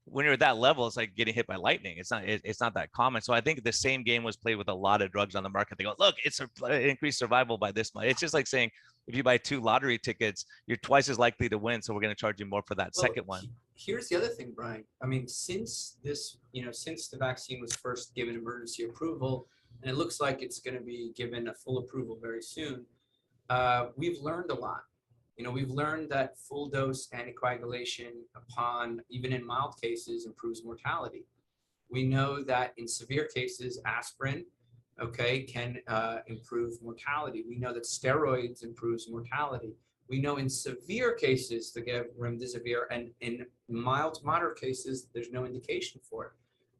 when you're at that level, it's like getting hit by lightning. It's not that common. So I think the same game was played with a lot of drugs on the market. They go, look, it's increased survival by this much. It's just like saying, if you buy 2 lottery tickets, you're twice as likely to win. So we're going to charge you more for that second one. Here's the other thing, Brian. I mean, since the vaccine was first given emergency approval, and it looks like it's going to be given a full approval very soon, we've learned a lot. We've learned that full dose anticoagulation even in mild cases, improves mortality. We know that in severe cases, aspirin, can improve mortality. We know that steroids improves mortality. We know in severe cases to give remdesivir, and in mild to moderate cases, there's no indication for it.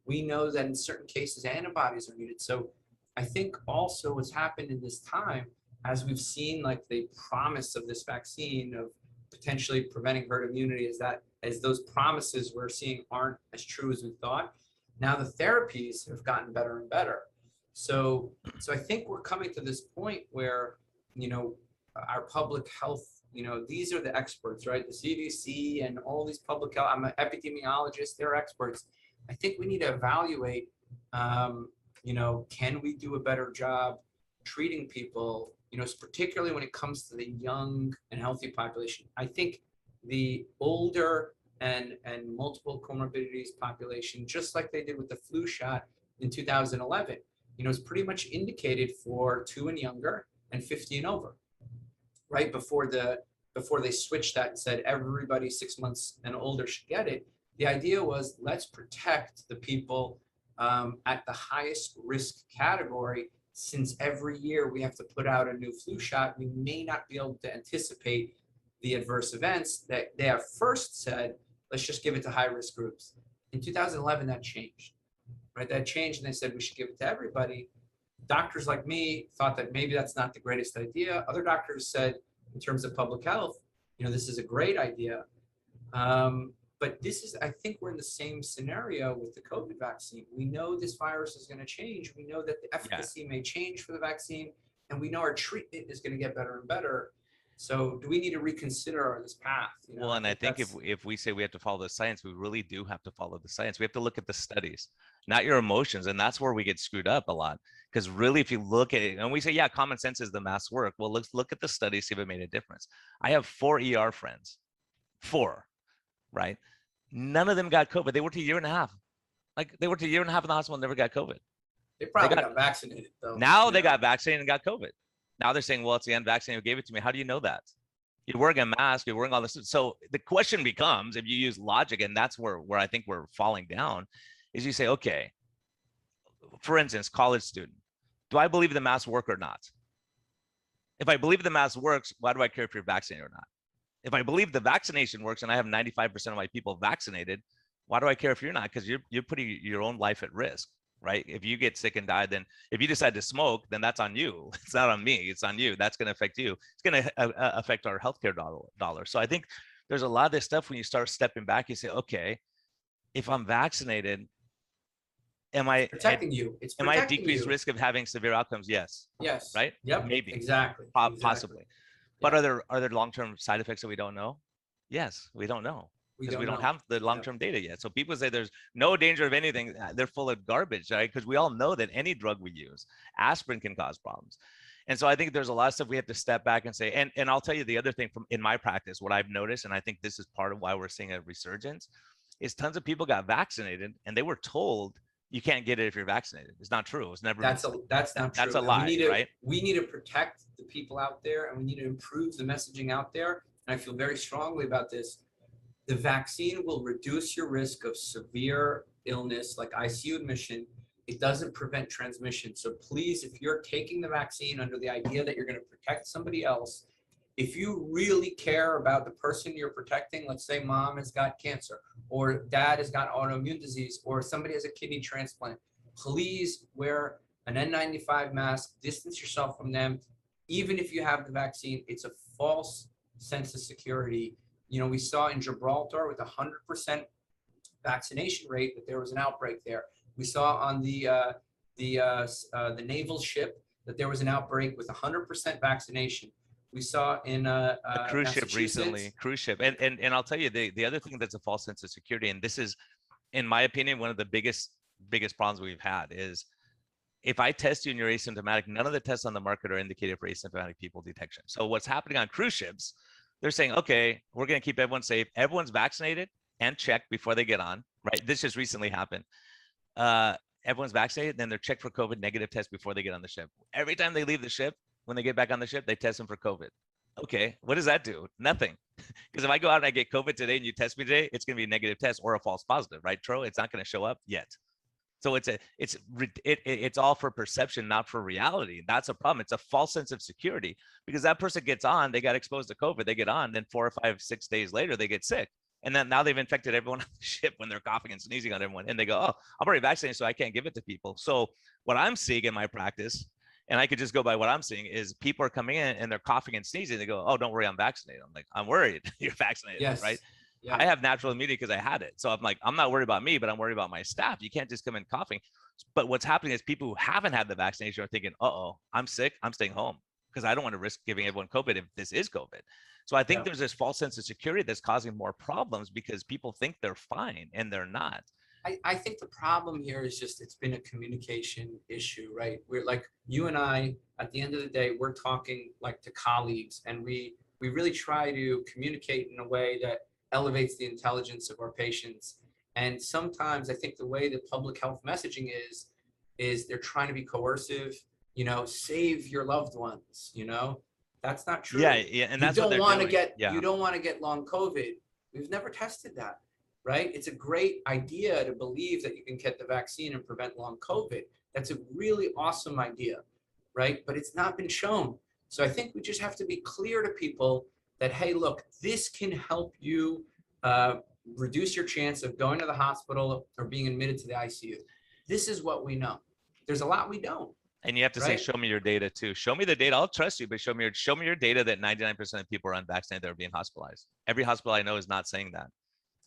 We know that in certain cases, antibodies are needed. So I think also what's happened in this time, as we've seen, like the promise of this vaccine of potentially preventing herd immunity, is that as those promises we're seeing aren't as true as we thought, now the therapies have gotten better and better. So I think we're coming to this point where, our public health, these are the experts, right? The CDC and all these public health, I'm an epidemiologist, they're experts. I think we need to evaluate, can we do a better job treating people, particularly when it comes to the young and healthy population. I think the older and multiple comorbidities population, just like they did with the flu shot in 2011, is pretty much indicated for 2 and younger and 50 and over, right? Before they switched that and said everybody 6 months and older should get it. The idea was, let's protect the people at the highest risk category. Since every year we have to put out a new flu shot, we may not be able to anticipate the adverse events that they have first said, let's just give it to high risk groups. In 2011, that changed, right? That changed, and they said we should give it to everybody. Doctors like me thought that maybe that's not the greatest idea. Other doctors said, in terms of public health, this is a great idea. But I think we're in the same scenario with the COVID vaccine. We know this virus is going to change. We know that the efficacy may change for the vaccine, and we know our treatment is going to get better and better. So do we need to reconsider this path? Well, and I think if we say we have to follow the science, we really do have to follow the science. We have to look at the studies, not your emotions. And that's where we get screwed up a lot. Because really, if you look at it, and we say, yeah, common sense is the masks work. Well, let's look at the studies, see if it made a difference. I have 4 ER friends, 4, right? None of them got COVID. They worked a year and a half. They worked a year and a half in the hospital and never got COVID. They probably got vaccinated, though. Now they got vaccinated and got COVID. Now they're saying, well, it's the unvaccinated who gave it to me. How do you know that? You're wearing a mask, you're wearing all this. So the question becomes, if you use logic, and that's where I think we're falling down, is you say, okay, for instance, college student, do I believe the masks work or not? If I believe the mask works, why do I care if you're vaccinated or not? If I believe the vaccination works and I have 95% of my people vaccinated, why do I care if you're not? Because you're putting your own life at risk, right? If you get sick and die, then if you decide to smoke, then that's on you. It's not on me. It's on you. That's going to affect you. It's going to affect our healthcare dollar. So I think there's a lot of this stuff when you start stepping back, you say, okay, if I'm vaccinated, am I protecting you? It's am I at decreased risk of having severe outcomes? Yes. Yes. Right? Yep. Maybe. Exactly. Possibly. But are there long-term side effects that we don't know? Yes, we don't know. Because we don't have the long-term data yet. So people say there's no danger of anything. They're full of garbage, right? Because we all know that any drug we use, aspirin can cause problems. And so I think there's a lot of stuff we have to step back and say, and I'll tell you the other thing from in my practice, what I've noticed, and I think this is part of why we're seeing a resurgence, is tons of people got vaccinated and they were told you can't get it if you're vaccinated. It's not true. It's never. That's not true. That's a lie, right? We need to protect the people out there, and we need to improve the messaging out there. And I feel very strongly about this. The vaccine will reduce your risk of severe illness like ICU admission. It doesn't prevent transmission. So please, if you're taking the vaccine under the idea that you're going to protect somebody else, if you really care about the person you're protecting, let's say mom has got cancer or dad has got autoimmune disease or somebody has a kidney transplant, please wear an N95 mask, distance yourself from them. Even if you have the vaccine, it's a false sense of security. We saw in Gibraltar with 100% vaccination rate that there was an outbreak there. We saw on the naval ship that there was an outbreak with 100% vaccination. We saw in a cruise ship recently, and I'll tell you the other thing that's a false sense of security, and this is, in my opinion, one of the biggest problems we've had is if I test you and you're asymptomatic, none of the tests on the market are indicated for asymptomatic people detection. So what's happening on cruise ships? They're saying, okay, we're going to keep everyone safe. Everyone's vaccinated and checked before they get on, right? This just recently happened. Everyone's vaccinated, then they're checked for COVID negative test before they get on the ship. Every time they leave the ship, when they get back on the ship, they test them for COVID. Okay, what does that do? Nothing. Because if I go out and I get COVID today and you test me today, it's going to be a negative test or a false positive, right, Tro? It's not going to show up yet. So it's all for perception, not for reality. That's a problem. It's a false sense of security because that person gets on, they got exposed to COVID, they get on, then 4 or 5, 6 days later, they get sick. And then now they've infected everyone on the ship when they're coughing and sneezing on everyone. And they go, oh, I'm already vaccinated, so I can't give it to people. So what I'm seeing in my practice, and I could just go by what I'm seeing, is people are coming in and they're coughing and sneezing. They go, oh, don't worry, I'm vaccinated. I'm like, I'm worried. You're vaccinated, yes. Right? Yeah. I have natural immunity because I had it. So I'm like, I'm not worried about me, but I'm worried about my staff. You can't just come in coughing. But what's happening is people who haven't had the vaccination are thinking, uh-oh, I'm sick. I'm staying home because I don't want to risk giving everyone COVID if this is COVID. So I think there's this false sense of security that's causing more problems because people think they're fine and they're not. I think the problem here is just it's been a communication issue, right? We're like, you and I, at the end of the day, we're talking like to colleagues, and we really try to communicate in a way that elevates the intelligence of our patients. And sometimes I think the way that public health messaging is they're trying to be coercive, save your loved ones, that's not true. Yeah, yeah, and that's what they're doing. Yeah. You don't want to get long COVID. We've never tested that. Right? It's a great idea to believe that you can get the vaccine and prevent long COVID. That's a really awesome idea, right? But it's not been shown. So I think we just have to be clear to people that, hey, look, this can help you reduce your chance of going to the hospital or being admitted to the ICU. This is what we know. There's a lot we don't. And you have to say, show me your data too. Show me the data. I'll trust you, but show me your data that 99% of people are unvaccinated that are being hospitalized. Every hospital I know is not saying that.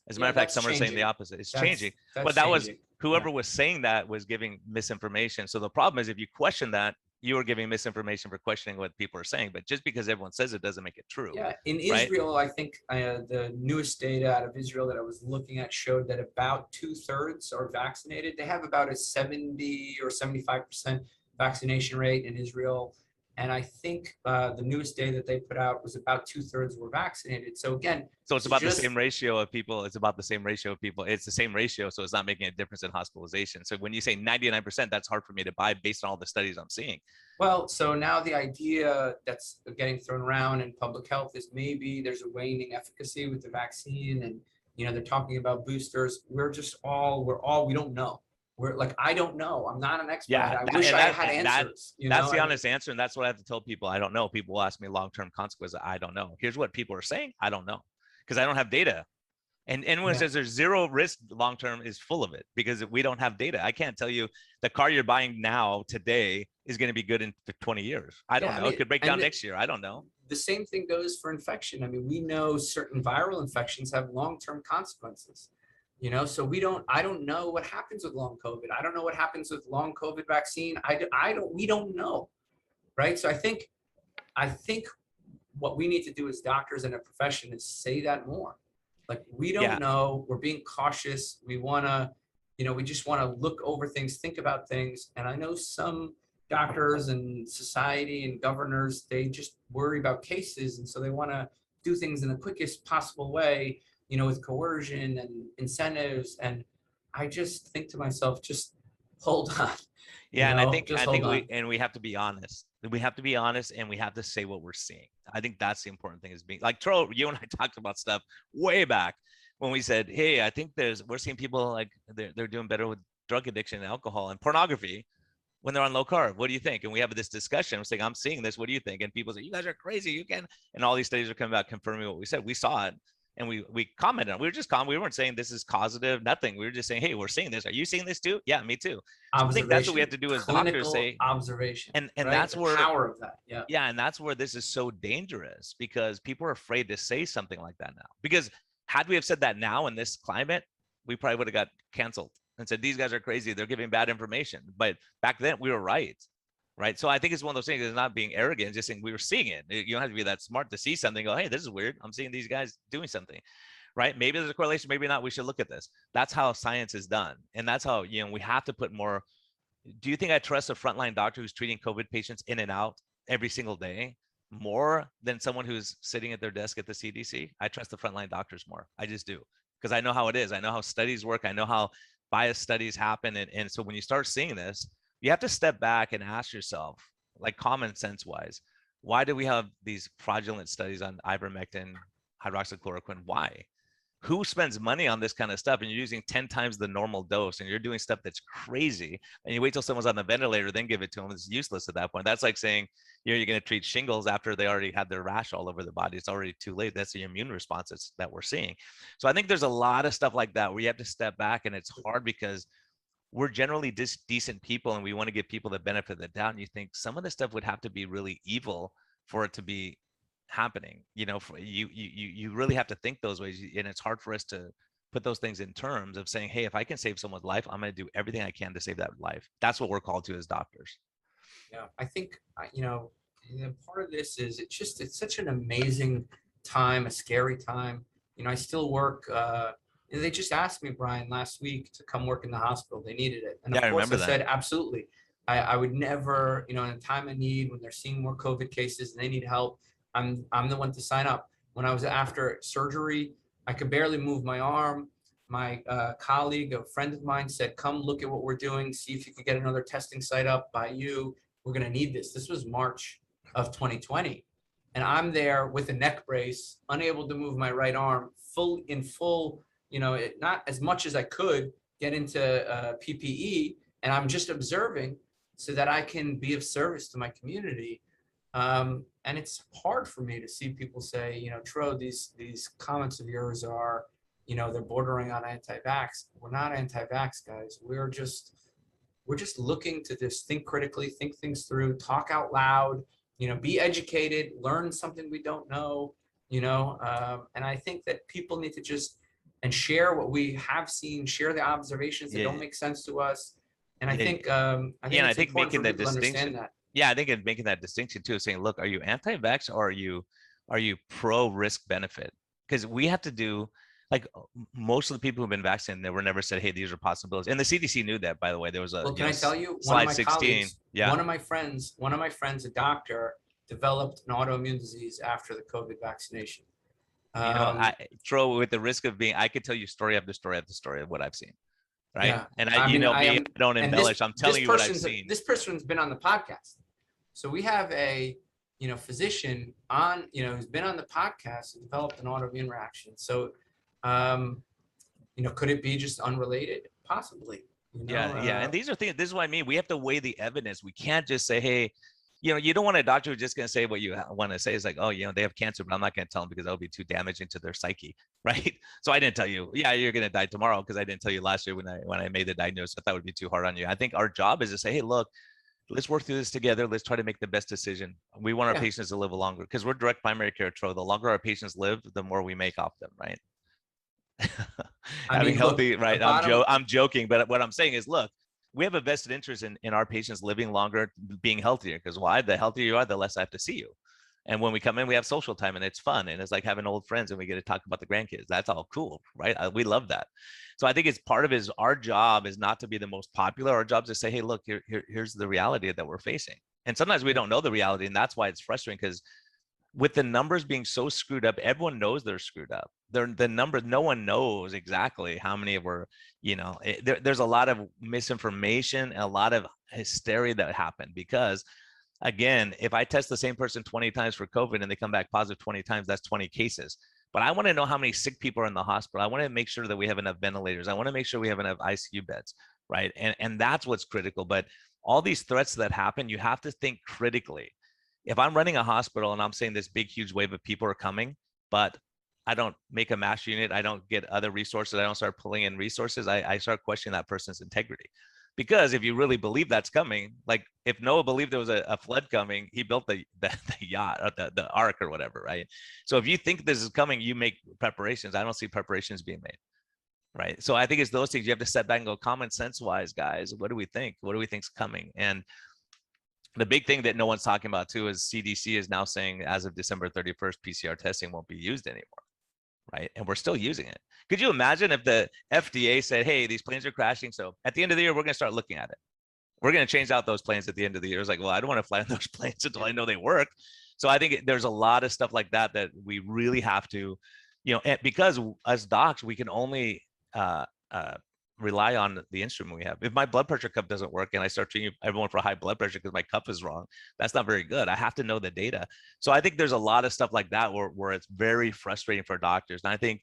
As a matter of fact, some are saying the opposite. It's changing. But that was whoever was saying that was giving misinformation. So the problem is if you question that, you are giving misinformation for questioning what people are saying. But just because everyone says it doesn't make it true. Yeah, in Israel, I think the newest data out of Israel that I was looking at showed that about 2/3 are vaccinated. They have about a 70 or 75% vaccination rate in Israel. And I think the newest data that they put out was about 2/3 were vaccinated. So again, so it's about the same ratio of people. It's about the same ratio of people. It's the same ratio. So it's not making a difference in hospitalization. So when you say 99%, that's hard for me to buy based on all the studies I'm seeing. Well, so now the idea that's getting thrown around in public health is maybe there's a waning efficacy with the vaccine, and they're talking about boosters. We don't know. We're like, I don't know. I'm not an expert. Yeah, I wish I had answers. That's the honest answer. And that's what I have to tell people. I don't know. People will ask me long-term consequences. I don't know. Here's what people are saying. I don't know. Because I don't have data. And anyone says there's zero risk long-term is full of it because we don't have data. I can't tell you the car you're buying now today is going to be good in 20 years. I don't know. It could break down next year. I don't know. The same thing goes for infection. I mean, we know certain viral infections have long-term consequences. So we I don't know what happens with long COVID. I don't know what happens with long COVID vaccine. We don't know. Right. So I think what we need to do as doctors and a profession is say that more. Like, we don't know, we're being cautious. We want to, we just want to look over things, think about things. And I know some doctors and society and governors, they just worry about cases. And so they want to do things in the quickest possible way, with coercion and incentives. And I just think to myself, just hold on. Yeah. And I think we have to be honest. We have to be honest and we have to say what we're seeing. I think that's the important thing is being like Tro, you and I talked about stuff way back when we said, hey, I think we're seeing people like they're doing better with drug addiction and alcohol and pornography when they're on low carb. What do you think? And we have this discussion. We're saying, I'm seeing this. What do you think? And people say, you guys are crazy. You can. And all these studies are coming out confirming what we said. We saw it. And we commented on it. We were just we weren't saying this is causative, nothing. We were just saying, hey, we're seeing this. Are you seeing this too? Yeah, me too. So I think that's what we have to do as doctors, say observation. And right? that's where the power of that. Yeah. Yeah. And that's where this is so dangerous because people are afraid to say something like that now. Because had we have said that now in this climate, we probably would have got canceled and said, these guys are crazy. They're giving bad information. But back then we were right. Right. So I think it's one of those things. It's not being arrogant, it's just saying we were seeing it. You don't have to be that smart to see something. Go, hey, this is weird. I'm seeing these guys doing something. Right. Maybe there's a correlation, maybe not. We should look at this. That's how science is done. And that's how, we have to put more. Do you think I trust a frontline doctor who's treating COVID patients in and out every single day more than someone who's sitting at their desk at the CDC? I trust the frontline doctors more. I just do. Because I know how it is. I know how studies work. I know how biased studies happen. And so when you start seeing this, you have to step back and ask yourself, like common sense wise, why do we have these fraudulent studies on ivermectin, hydroxychloroquine? Why? Who spends money on this kind of stuff and you're using 10 times the normal dose and you're doing stuff that's crazy and you wait till someone's on the ventilator, then give it to them? It's useless at that point. That's like saying, you're going to treat shingles after they already had their rash all over the body. It's already too late. That's the immune responses that we're seeing. So I think there's a lot of stuff like that where you have to step back, and it's hard because we're generally decent people and we want to give people the benefit of the doubt. And you think some of this stuff would have to be really evil for it to be happening. You really have to think those ways. And it's hard for us to put those things in terms of saying, hey, if I can save someone's life, I'm going to do everything I can to save that life. That's what we're called to as doctors. Yeah, I think, part of this is it's such an amazing time, a scary time. I still work They just asked me, Brian, last week to come work in the hospital. They needed it. And Yeah, I of course remember I said, that. absolutely. I would never, in a time of need, when they're seeing more COVID cases and they need help, I'm the one to sign up. When I was after surgery, I could barely move my arm. My colleague, a friend of mine, said, come look at what we're doing, see if you could get another testing site up by you. We're going to need this. This was March of 2020. And I'm there with a neck brace, unable to move my right arm, full, not as much as I could get into PPE. And I'm just observing so that I can be of service to my community. And it's hard for me to see people say, Tro, these comments of yours are, they're bordering on anti-vax. We're not anti-vax, guys. We're just looking to just think critically, think things through, talk out loud, be educated, learn something we don't know, and I think that people need to just and share what we have seen, share the observations that don't make sense to us. And I think it's important for people to understand that. Yeah, I think in making that distinction too, saying, look, are you anti-vax or are you pro-risk benefit? Because we have to do, like, most of the people who've been vaccinated, they were never said, hey, these are possibilities. And the CDC knew that, by the way. There was a can I tell you, slide 16. Yeah. One of my friends, a doctor, developed an autoimmune disease after the COVID vaccination. Tro, with the risk of being, I could tell you story after story after story of what I've seen. Right. Yeah. And I don't embellish. I'm telling you what I've seen. This person's been on the podcast. So we have a, physician on, who's been on the podcast and developed an autoimmune reaction. So, could it be just unrelated? Possibly. Yeah. And these are things, this is what I mean. We have to weigh the evidence. We can't just say, hey, you don't want a doctor who's just going to say what you want to say. Is like, oh, they have cancer, but I'm not going to tell them because that would be too damaging to their psyche, right? So I didn't tell you, yeah, you're going to die tomorrow because I didn't tell you last year when I made the diagnosis. I thought it would be too hard on you. I think our job is to say, hey, look, let's work through this together. Let's try to make the best decision. We want our patients to live longer because we're direct primary care, Tro. The longer our patients live, the more we make off them, right? Healthy, right? I'm joking, but what I'm saying is, look, we have a vested interest in our patients living longer, being healthier, because why? The healthier you are, the less I have to see you. And when we come in, we have social time and it's fun. And it's like having old friends and we get to talk about the grandkids. That's all cool, right? We love that. So I think it's part of our job is not to be the most popular. Our job is to say, hey, look, here's the reality that we're facing. And sometimes we don't know the reality. And that's why it's frustrating, because with the numbers being so screwed up, everyone knows they're screwed up. The numbers, no one knows exactly how many were, there's a lot of misinformation, a lot of hysteria that happened because, again, if I test the same person 20 times for COVID and they come back positive 20 times, that's 20 cases. But I want to know how many sick people are in the hospital. I want to make sure that we have enough ventilators. I want to make sure we have enough ICU beds, right? And that's what's critical. But all these threats that happen, you have to think critically. If I'm running a hospital and I'm saying this big, huge wave of people are coming, but I don't make a mass unit, I don't get other resources, I don't start pulling in resources, I start questioning that person's integrity. Because if you really believe that's coming, like if Noah believed there was a flood coming, he built the yacht, or the ark or whatever, right? So if you think this is coming, you make preparations. I don't see preparations being made, right? So I think it's those things you have to step back and go, common sense wise, guys, what do we think? What do we think's coming? And the big thing that no one's talking about too is CDC is now saying as of December 31st, PCR testing won't be used anymore, right? And we're still using it. Could you imagine if the FDA said, hey, these planes are crashing, so at the end of the year, we're going to start looking at it. We're going to change out those planes at the end of the year. It's like, well, I don't want to fly on those planes until I know they work. So I think there's a lot of stuff like that that we really have to, because as docs, we can only rely on the instrument we have. If my blood pressure cuff doesn't work and I start treating everyone for high blood pressure because my cuff is wrong, that's not very good. I have to know the data. So I think there's a lot of stuff like that where it's very frustrating for doctors. And I think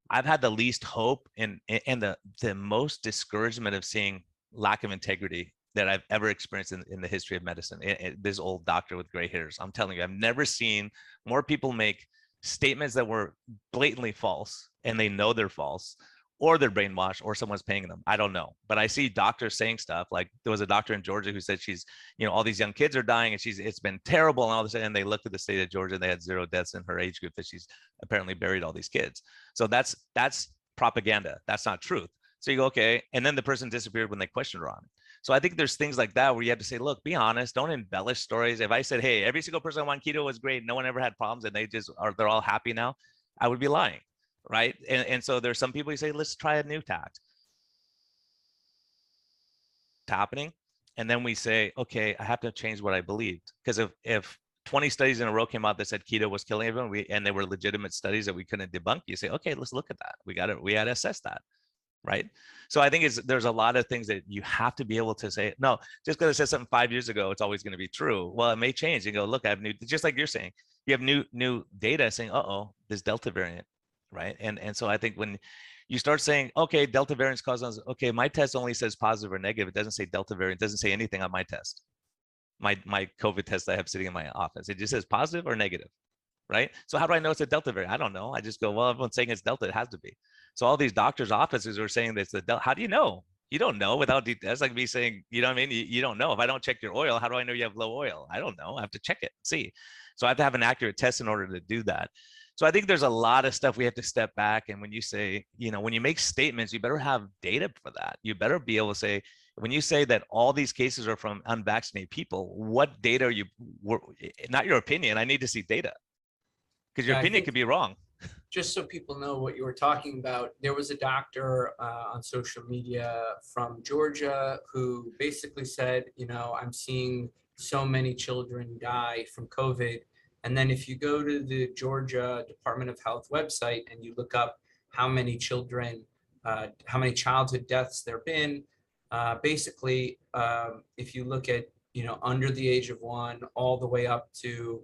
I've had the least hope and the most discouragement of seeing lack of integrity that I've ever experienced in the history of medicine. This old doctor with gray hairs, I'm telling you, I've never seen more people make statements that were blatantly false and they know they're false, or they're brainwashed, or someone's paying them. I don't know. But I see doctors saying stuff like there was a doctor in Georgia who said she's, all these young kids are dying and it's been terrible. And all of a sudden, and they looked at the state of Georgia and they had 0 deaths in her age group that she's apparently buried all these kids. So that's propaganda. That's not truth. So you go, okay. And then the person disappeared when they questioned her on it. So I think there's things like that where you have to say, look, be honest, don't embellish stories. If I said, hey, every single person on keto was great, no one ever had problems and they're all happy now, I would be lying. right? And so there's some people who say, let's try a new tact. Happening. And then we say, okay, I have to change what I believed. Because if 20 studies in a row came out that said keto was killing everyone, and they were legitimate studies that we couldn't debunk, you say, okay, let's look at that. We got to assess that. Right. So I think there's a lot of things that you have to be able to say, no, just because I said something 5 years ago, it's always going to be true. Well, it may change. You go, look, I have new, just like you're saying, you have new data saying, this Delta variant. Right. And so I think when you start saying, okay, Delta variants cause, okay, my test only says positive or negative. It doesn't say Delta variant, it doesn't say anything on my test. My COVID test that I have sitting in my office, it just says positive or negative. Right. So how do I know it's a Delta variant? I don't know. I just go, well, everyone's saying it's Delta. It has to be. So all these doctors' offices are saying that it's the Delta. How do you know? You don't know without that's like me saying, you know what I mean? You don't know. If I don't check your oil, how do I know you have low oil? I don't know. I have to check it, see. So I have to have an accurate test in order to do that. So I think there's a lot of stuff we have to step back. And when you say, when you make statements, you better have data for that. You better be able to say, when you say that all these cases are from unvaccinated people, what data are you, not your opinion, I need to see data. Because your opinion could be wrong. Just so people know what you were talking about, there was a doctor on social media from Georgia who basically said, I'm seeing so many children die from COVID. And then if you go to the Georgia Department of Health website and you look up how many children, how many childhood deaths there have been, basically, if you look at, under the age of 1, all the way up to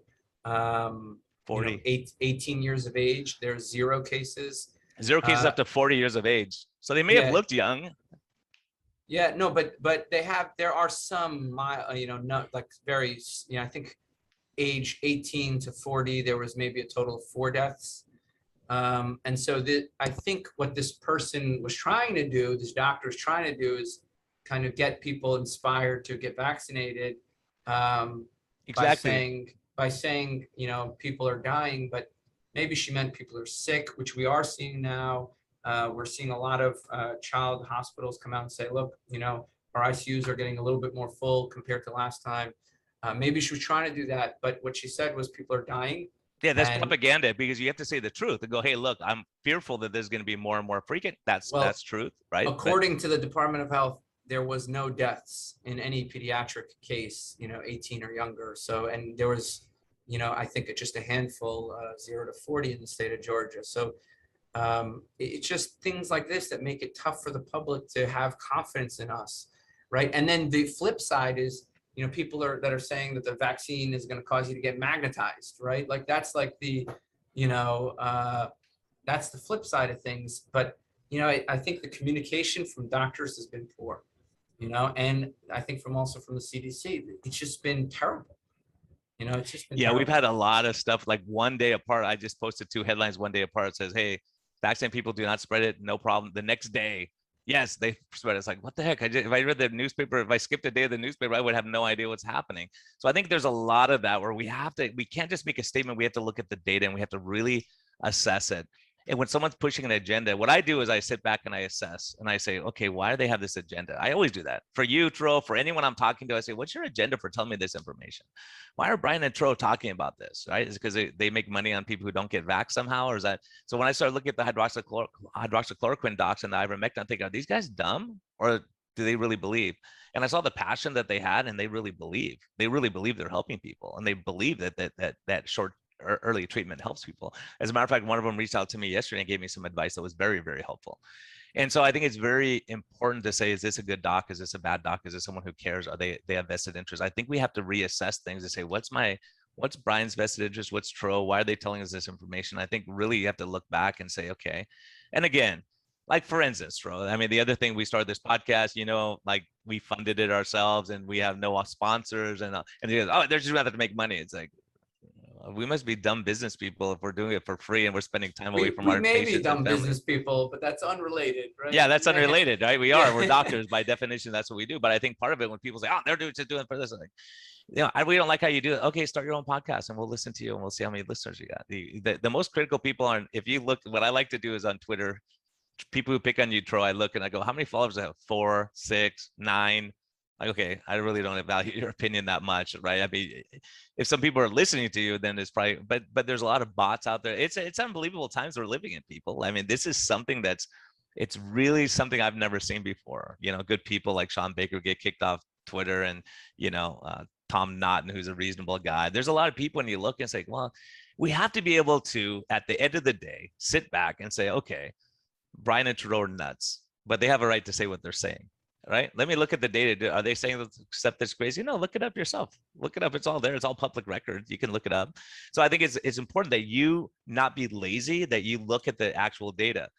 18 years of age, there's 0 cases. 0 cases up to 40 years of age. So they may have looked young. Yeah, no, but there are some, not like very, I think age 18 to 40, there was maybe a total of 4 deaths. And so I think what this person was trying to do, this doctor is trying to do, is kind of get people inspired to get vaccinated. Exactly. By saying, people are dying, but maybe she meant people are sick, which we are seeing now. We're seeing a lot of child hospitals come out and say, look, our ICUs are getting a little bit more full compared to last time. Maybe she was trying to do that, but what she said was people are dying. Yeah, that's propaganda, because you have to say the truth and go, hey, look, I'm fearful that there's going to be more and more frequent. That's truth, right? According to the Department of Health, there was no deaths in any pediatric case, 18 or younger. So, and there was, I think just a handful, 0 to 40 in the state of Georgia. So it's just things like this that make it tough for the public to have confidence in us, right? And then the flip side is, people that are saying that the vaccine is going to cause you to get magnetized, right? Like that's like the, that's the flip side of things. But, I think the communication from doctors has been poor, and I think from the CDC, it's just been terrible. It's just been terrible. We've had a lot of stuff like one day apart. I just posted 2 headlines one day apart. It says, hey, vaccinated people do not spread it. No problem. The next day, yes, they spread it. It's like, what the heck? If I read the newspaper, if I skipped a day of the newspaper, I would have no idea what's happening. So I think there's a lot of that where we can't just make a statement. We have to look at the data and we have to really assess it. And when someone's pushing an agenda, what I do is I sit back and I assess and I say, okay, why do they have this agenda? I always do that. For you, Tro, for anyone I'm talking to, I say, what's your agenda for telling me this information? Why are Brian and Tro talking about this, right? Is it because they make money on people who don't get vaxxed somehow? Or is that, so when I start looking at the hydroxychloroquine docs and the ivermectin, I'm thinking, are these guys dumb or do they really believe? And I saw the passion that they had and they really believe they're helping people. And they believe that short early treatment helps people. As a matter of fact, one of them reached out to me yesterday and gave me some advice that was very, very helpful. And so I think it's very important to say, is this a good doc? Is this a bad doc? Is this someone who cares? Are they have vested interest? I think we have to reassess things and say, what's Brian's vested interest? What's Tro? Why are they telling us this information? I think really you have to look back and say, okay. And again, like for instance, Tro, I mean, the other thing, we started this podcast, like we funded it ourselves and we have no sponsors and they go, oh, they're just rather to make money. It's like, we must be dumb business people if we're doing it for free and we're spending time away from our patients. We may be dumb business people, but that's unrelated, right? Yeah, that's unrelated, right? We're doctors by definition. That's what we do. But I think part of it, when people say, "Oh, they're just doing it for this," like, we don't like how you do it. Okay, start your own podcast and we'll listen to you and we'll see how many listeners you got. The most critical people are, if you look, what I like to do is on Twitter, people who pick on you, Tro, I look and I go, how many followers do I have? 4, 6, 9. Like, okay, I really don't value your opinion that much, right? I mean, if some people are listening to you, then it's probably, but there's a lot of bots out there. It's unbelievable times we're living in, people. I mean, this is something it's really something I've never seen before. You know, good people like Sean Baker get kicked off Twitter, and, you know, Tom Naughton, who's a reasonable guy. There's a lot of people, and you look and say, well, we have to be able to, at the end of the day, sit back and say, okay, Brian and Tro are nuts, but they have a right to say what they're saying, right? Let me look at the data. Are they saying that stuff that's crazy? No, look it up yourself. Look it up. It's all there. It's all public record. You can look it up. So I think it's important that you not be lazy, that you look at the actual data.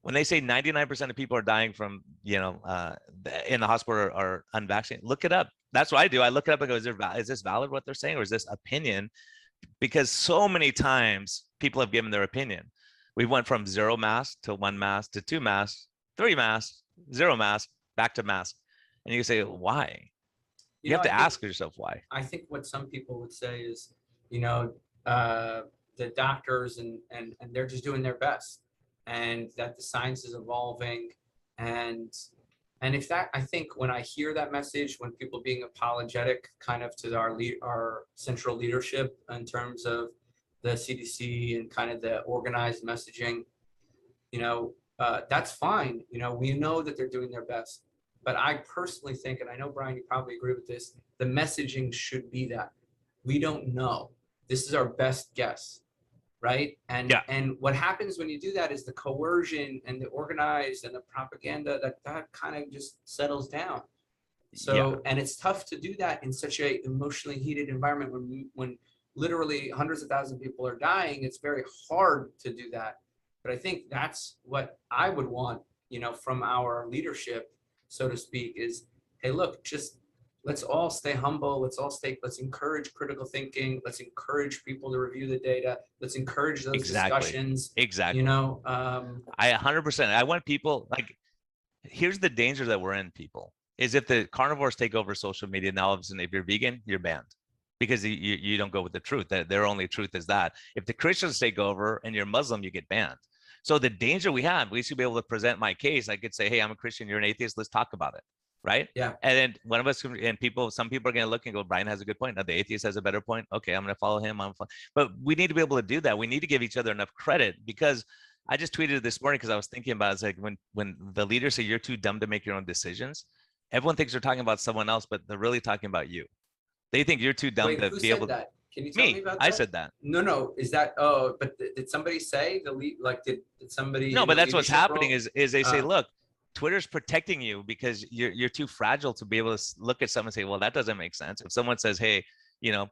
When they say 99% of people are dying from, you know, in the hospital are unvaccinated, look it up. That's what I do. I look it up and go, is this valid what they're saying, or is this opinion? Because so many times people have given their opinion. We went from 0 masks to 1 mask to 2 masks, 3 masks, 0 masks, back to mask. And you say, why? You have to ask yourself why. I think what some people would say is, you know, the doctors and they're just doing their best, and that the science is evolving. And if that, I think when I hear that message, when people being apologetic kind of to our central leadership in terms of the CDC and kind of the organized messaging, you know, that's fine. You know, we know that they're doing their best. But I personally think, and I know, Brian, you probably agree with this, the messaging should be that we don't know. This is our best guess, right? And what happens when you do that is the coercion and the organized and the propaganda, that kind of just settles down. So, and it's tough to do that in such a emotionally heated environment when literally hundreds of thousands of people are dying. It's very hard to do that. But I think that's what I would want, you know, from our leadership, so to speak, is, hey, look, just let's all stay humble. Let's encourage critical thinking. Let's encourage people to review the data. Let's encourage those discussions. Exactly. You know, I 100%. I want people, like, here's the danger that we're in, people, is if the carnivores take over social media, now all of a sudden, if you're vegan, you're banned because you don't go with the truth. Their only truth is that. If the Christians take over and you're Muslim, you get banned. So the danger we should be able to present my case. I could say, hey, I'm a Christian, you're an atheist, let's talk about it, right? Yeah. And then one of us, and some people are going to look and go, Brian has a good point. Now the atheist has a better point. Okay, I'm going to follow him. But we need to be able to do that. We need to give each other enough credit, because I just tweeted this morning because I was thinking about it. It's like when the leaders say you're too dumb to make your own decisions, everyone thinks they're talking about someone else, but they're really talking about you. They think you're too dumb to be able to. That? Can you tell me about that? I said that. No. Is that, oh, but did somebody say did somebody? No, but that's what's happening is they say, look, Twitter's protecting you because you're too fragile to be able to look at someone and say, well, that doesn't make sense. If someone says, hey, you know,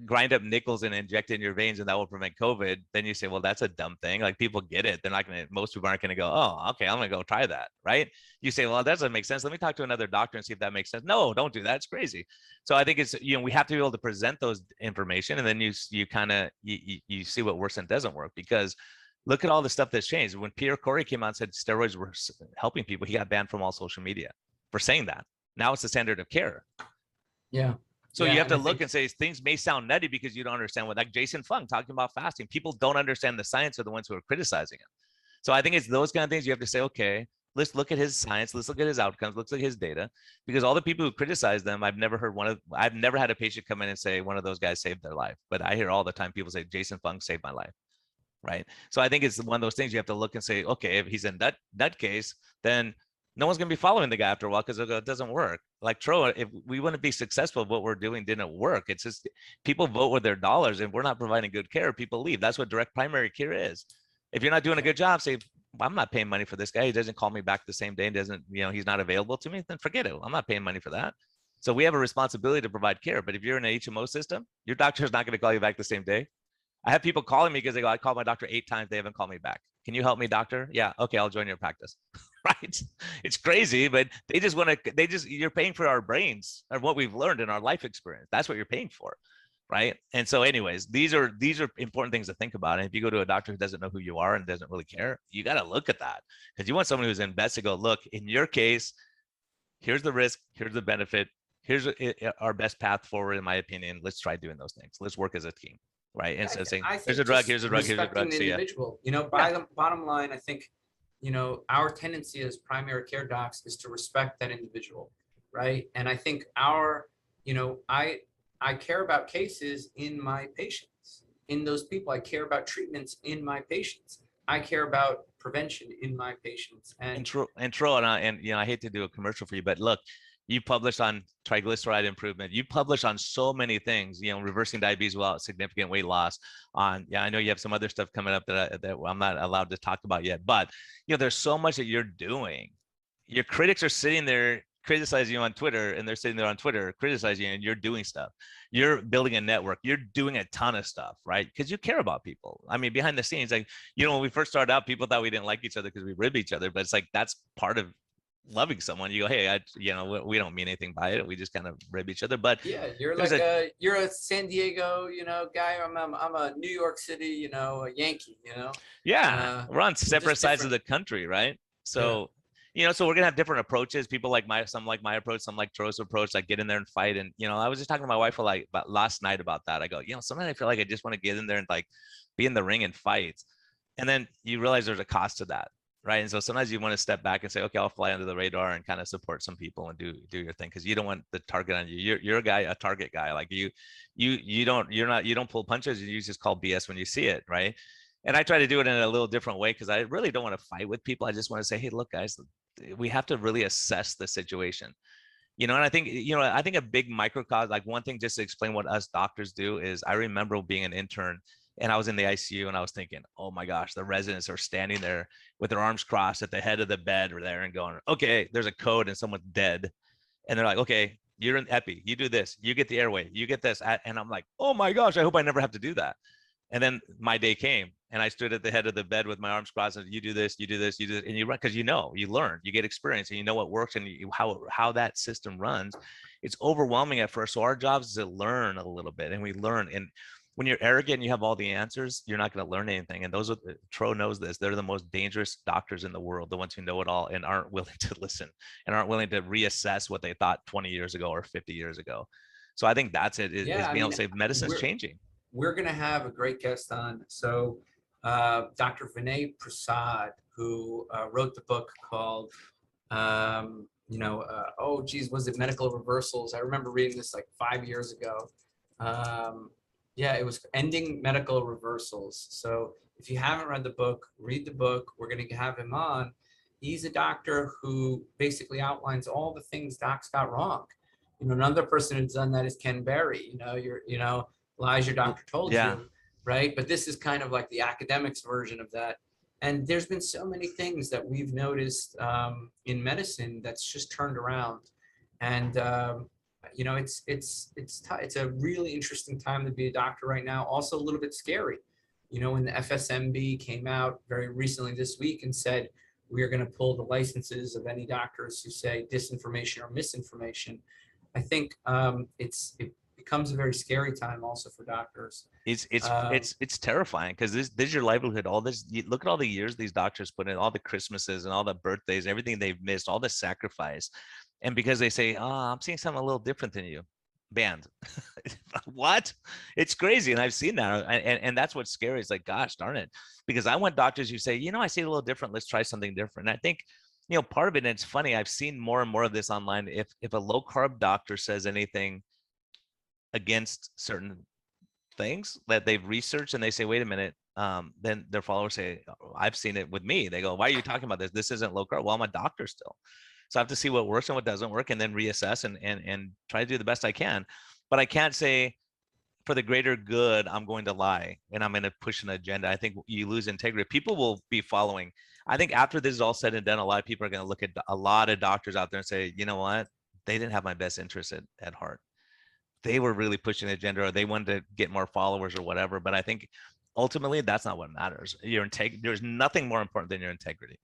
grind up nickels and inject it in your veins and that will prevent COVID, then you say, well, that's a dumb thing. Like, people get it. They're not going to, most people aren't going to go, oh, okay, I'm going to go try that, right? You say, well, that doesn't make sense. Let me talk to another doctor and see if that makes sense. No, don't do that. It's crazy. So I think it's, you know, we have to be able to present those information, and then you kind of, you see what works and doesn't work, because look at all the stuff that's changed. When Pierre Corey came out and said steroids were helping people, he got banned from all social media for saying that. Now it's the standard of care. Yeah. So you have to look and say, things may sound nutty because you don't understand what, like Jason Fung talking about fasting. People don't understand the science, are the ones who are criticizing it. So I think it's those kind of things you have to say, okay, let's look at his science, let's look at his outcomes, let's look at his data, because all the people who criticize them, I've never had a patient come in and say one of those guys saved their life. But I hear all the time people say, Jason Fung saved my life. Right. So I think it's one of those things you have to look and say, okay, if he's in that case, then no one's going to be following the guy after a while, because it doesn't work. Like Tro, if we wouldn't be successful, what we're doing didn't work. It's just people vote with their dollars, and we're not providing good care. People leave. That's what direct primary care is. If you're not doing a good job, say, I'm not paying money for this guy. He doesn't call me back the same day and doesn't, you know, he's not available to me, then forget it. I'm not paying money for that. So we have a responsibility to provide care. But if you're in an HMO system, your doctor is not going to call you back the same day. I have people calling me because they go, I called my doctor 8 times. They haven't called me back. Can you help me, doctor? Yeah. Okay. I'll join your practice. Right. It's crazy, but they just want to, you're paying for our brains or what we've learned in our life experience. That's what you're paying for. Right. And so anyways, these are important things to think about. And if you go to a doctor who doesn't know who you are and doesn't really care, you got to look at that, because you want someone who's invested to go, look, in your case, here's the risk, here's the benefit, here's our best path forward, in my opinion. Let's try doing those things. Let's work as a team. Right. Instead of saying, here's a drug, here's a drug, here's a drug. The individual, you know, bottom line, I think, you know, our tendency as primary care docs is to respect that individual. right? And I think I care about cases in my patients, in those people. I care about treatments in my patients. I care about prevention in my patients. And And Tro, and I hate to do a commercial for you, but look, you publish on triglyceride improvement. You publish on so many things, reversing diabetes without significant weight loss. I know you have some other stuff coming up that I'm not allowed to talk about yet, but there's so much that you're doing. Your critics are sitting there criticizing you on Twitter, and they're sitting there on Twitter criticizing you, and you're doing stuff. You're building a network. You're doing a ton of stuff, right? Because you care about people. I mean, behind the scenes, like, when we first started out, people thought we didn't like each other because we rib each other, but it's like, that's part of loving someone. You go, hey, we don't mean anything by it. We just kind of rib each other. But yeah, you're a San Diego, guy. I'm a New York City, a Yankee, yeah, we're on we're separate just sides of different. the country, right? Yeah. So, so we're gonna have different approaches. People like some like my approach, some like Tro's approach, like get in there and fight. And I was just talking to my wife about last night about that. I go, sometimes I feel like I just want to get in there and like be in the ring and fight. And then you realize there's a cost to that, right? And so sometimes you want to step back and say, okay, I'll fly under the radar and kind of support some people and do your thing, because you don't want the target on you. You're a target guy. Like you don't pull punches. You just call BS when you see it, right? And I try to do it in a little different way, because I really don't want to fight with people. I just want to say, hey, look, guys, we have to really assess the situation. And I think, a big microcosm, like one thing just to explain what us doctors do is, I remember being an intern and I was in the ICU and I was thinking, oh my gosh, the residents are standing there with their arms crossed at the head of the bed or there and going, okay, there's a code and someone's dead. And they're like, okay, you're in epi, you do this, you get the airway, you get this. And I'm like, oh my gosh, I hope I never have to do that. And then my day came and I stood at the head of the bed with my arms crossed and you do this, you do this, you do this, and you run, because you learn, you get experience, and you know what works and how that system runs. It's overwhelming at first. So our job is to learn a little bit, and we learn. And when you're arrogant and you have all the answers, you're not going to learn anything. And those are, Tro knows this, they're the most dangerous doctors in the world, the ones who know it all and aren't willing to listen and aren't willing to reassess what they thought 20 years ago or 50 years ago. So I think that's it, is Yeah, being able to say medicine's changing. We're going to have a great guest on. So Dr. Vinay Prasad, who wrote the book called, oh geez, was it Medical Reversals? I remember reading this like 5 years ago. Yeah, it was Ending Medical Reversals. So if you haven't read the book, read the book. We're going to have him on. He's a doctor who basically outlines all the things docs got wrong. Another person who's done that is Ken Berry. Lies your doctor told you, right? But this is kind of like the academics version of that. And there's been so many things that we've noticed in medicine that's just turned around. And it's a really interesting time to be a doctor right now. Also a little bit scary. When the FSMB came out very recently this week and said, we are going to pull the licenses of any doctors who say disinformation or misinformation. I think it becomes a very scary time also for doctors. It's terrifying, because this is your livelihood. All this, look at all the years these doctors put in, all the Christmases and all the birthdays, everything they've missed, all the sacrifice. And because they say, oh, I'm seeing something a little different than you, banned. What? It's crazy. And I've seen that. And that's what's scary. It's like, gosh darn it. Because I want doctors who say, I see it a little different. Let's try something different. And I think, part of it, and it's funny, I've seen more and more of this online. If a low carb doctor says anything against certain things that they've researched and they say, wait a minute, then their followers say, oh, I've seen it with me. They go, why are you talking about this? This isn't low carb. Well, I'm a doctor still. So I have to see what works and what doesn't work, and then reassess and try to do the best I can. But I can't say, for the greater good, I'm going to lie and I'm going to push an agenda. I think you lose integrity. People will be following. I think after this is all said and done, a lot of people are going to look at a lot of doctors out there and say, you know what? They didn't have my best interest at heart. They were really pushing an agenda, or they wanted to get more followers or whatever. But I think ultimately that's not what matters. There's nothing more important than your integrity,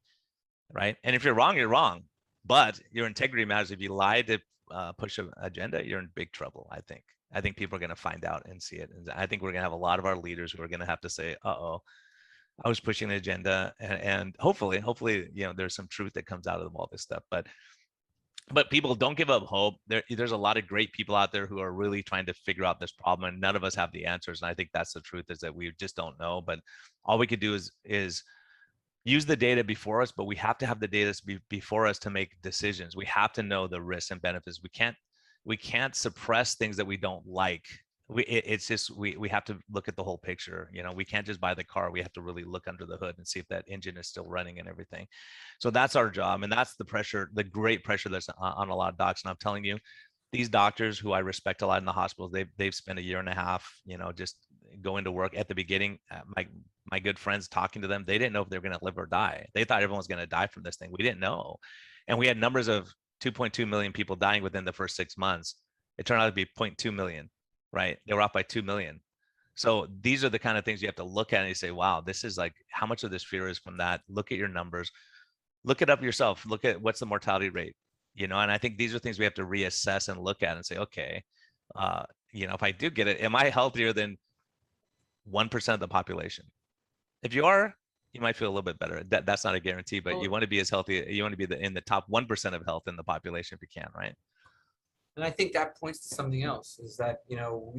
right? And if you're wrong, you're wrong. But your integrity matters. If you lie to push an agenda, you're in big trouble, I think. I think people are going to find out and see it. And I think we're going to have a lot of our leaders who are going to have to say, uh-oh, I was pushing an agenda. And hopefully, there's some truth that comes out of all this stuff. But people, don't give up hope. There's a lot of great people out there who are really trying to figure out this problem, and none of us have the answers. And I think that's the truth, is that we just don't know. But all we could do is use the data before us, but we have to have the data before us to make decisions. We have to know the risks and benefits. We can't suppress things that we don't like. It's just we have to look at the whole picture. You know, we can't just buy the car. We have to really look under the hood and see if that engine is still running and everything. So that's our job, and that's the pressure, the great pressure that's on a lot of docs. And I'm telling you, these doctors who I respect a lot in the hospitals, they've spent a year and a half, you know, just going to work. At the beginning, my good friends, talking to them, they didn't know if they were going to live or die. They thought everyone was going to die from this thing. We didn't know, and we had numbers of 2.2 million people dying within the first 6 months. It turned out to be 0.2 million. Right? They were off by 2 million. So these are the kind of things you have to look at and you say, wow, this is like, how much of this fear is from that? Look at your numbers, look it up yourself, look at what's the mortality rate, you know? And I think these are things we have to reassess and look at and say, okay, you know, if I do get it, am I healthier than 1% of the population? If you are, you might feel a little bit better. That's not a guarantee, but you want to be as healthy. You want to be in the top 1% of health in the population if you can, right? And I think that points to something else, is that, you know,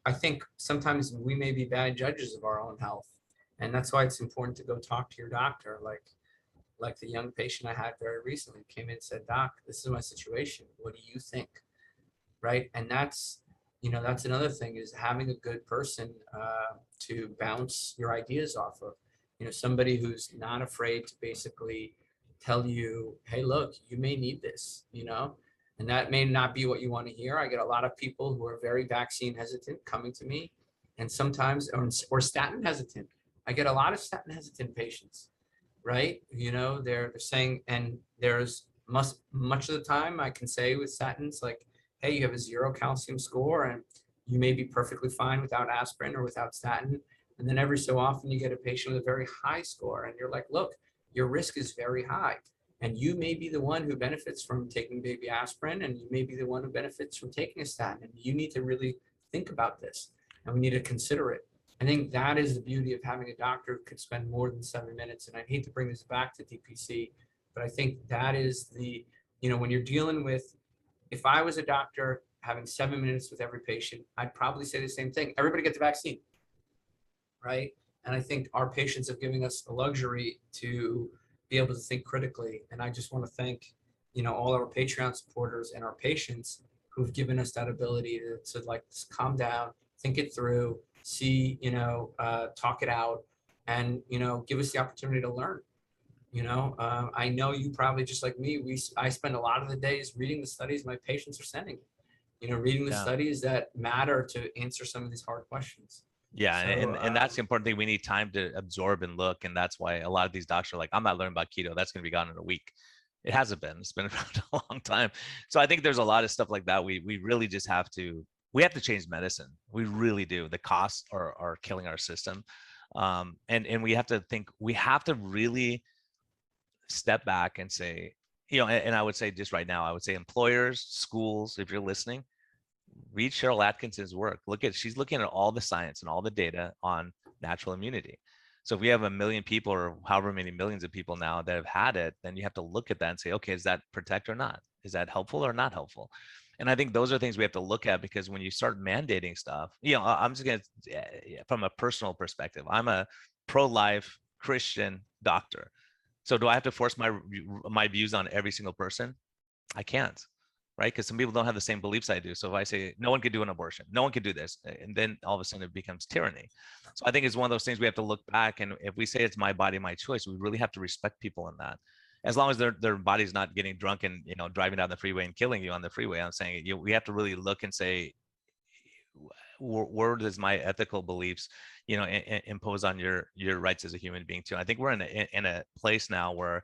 I think sometimes we may be bad judges of our own health. And that's why it's important to go talk to your doctor. Like the young patient I had very recently came in and said, Doc, this is my situation. What do you think? Right. And that's, you know, that's another thing, is having a good person to bounce your ideas off of. You know, somebody who's not afraid to basically tell you, hey, look, you may need this, you know, and that may not be what you want to hear. I get a lot of people who are very vaccine hesitant coming to me, and sometimes, or statin hesitant. I get a lot of statin hesitant patients, right? You know, they're saying, and there's much of the time I can say with statins, like, hey, you have a 0 calcium score and you may be perfectly fine without aspirin or without statin. And then every so often you get a patient with a very high score and you're like, look, your risk is very high. And you may be the one who benefits from taking baby aspirin, and you may be the one who benefits from taking a statin. And you need to really think about this, and we need to consider it. I think that is the beauty of having a doctor who could spend more than 7 minutes. And I hate to bring this back to DPC, but I think that is the, you know, when you're dealing with, if I was a doctor having 7 minutes with every patient, I'd probably say the same thing. Everybody get the vaccine, right? And I think our patients have given us the luxury to be able to think critically. And I just want to thank, you know, all our Patreon supporters and our patients who've given us that ability to like calm down, think it through, see, you know, talk it out, and, you know, give us the opportunity to learn. You know, I know you probably, just like me, I spend a lot of the days reading the studies my patients are sending, you know, reading the studies that matter to answer some of these hard questions. Yeah, So, and that's the important thing. We need time to absorb and look, and that's why a lot of these docs are like, I'm not learning about keto. That's going to be gone in a week. It hasn't been. It's been around a long time. So I think there's a lot of stuff like that. We really just have to, we have to change medicine. We really do. The costs are killing our system. And we have to think, we have to really step back and say, you know, and I would say just right now, I would say employers, schools, if you're listening, read Cheryl Atkinson's work. She's looking at all the science and all the data on natural immunity. So if we have 1 million people or however many millions of people now that have had it, then you have to look at that and say, okay, is that protect or not? Is that helpful or not helpful? And I think those are things we have to look at, because when you start mandating stuff, you know, I'm just going to, from a personal perspective, I'm a pro-life Christian doctor. So do I have to force my views on every single person? I can't, right? Because some people don't have the same beliefs I do. So if I say no one could do an abortion, no one could do this, and then all of a sudden it becomes tyranny. So I think it's one of those things we have to look back, and if we say it's my body, my choice, we really have to respect people in that. As long as their body's not getting drunk and, you know, driving down the freeway and killing you on the freeway, I'm saying, you know, we have to really look and say, where does my ethical beliefs, you know, impose on your rights as a human being too? I think we're in a place now where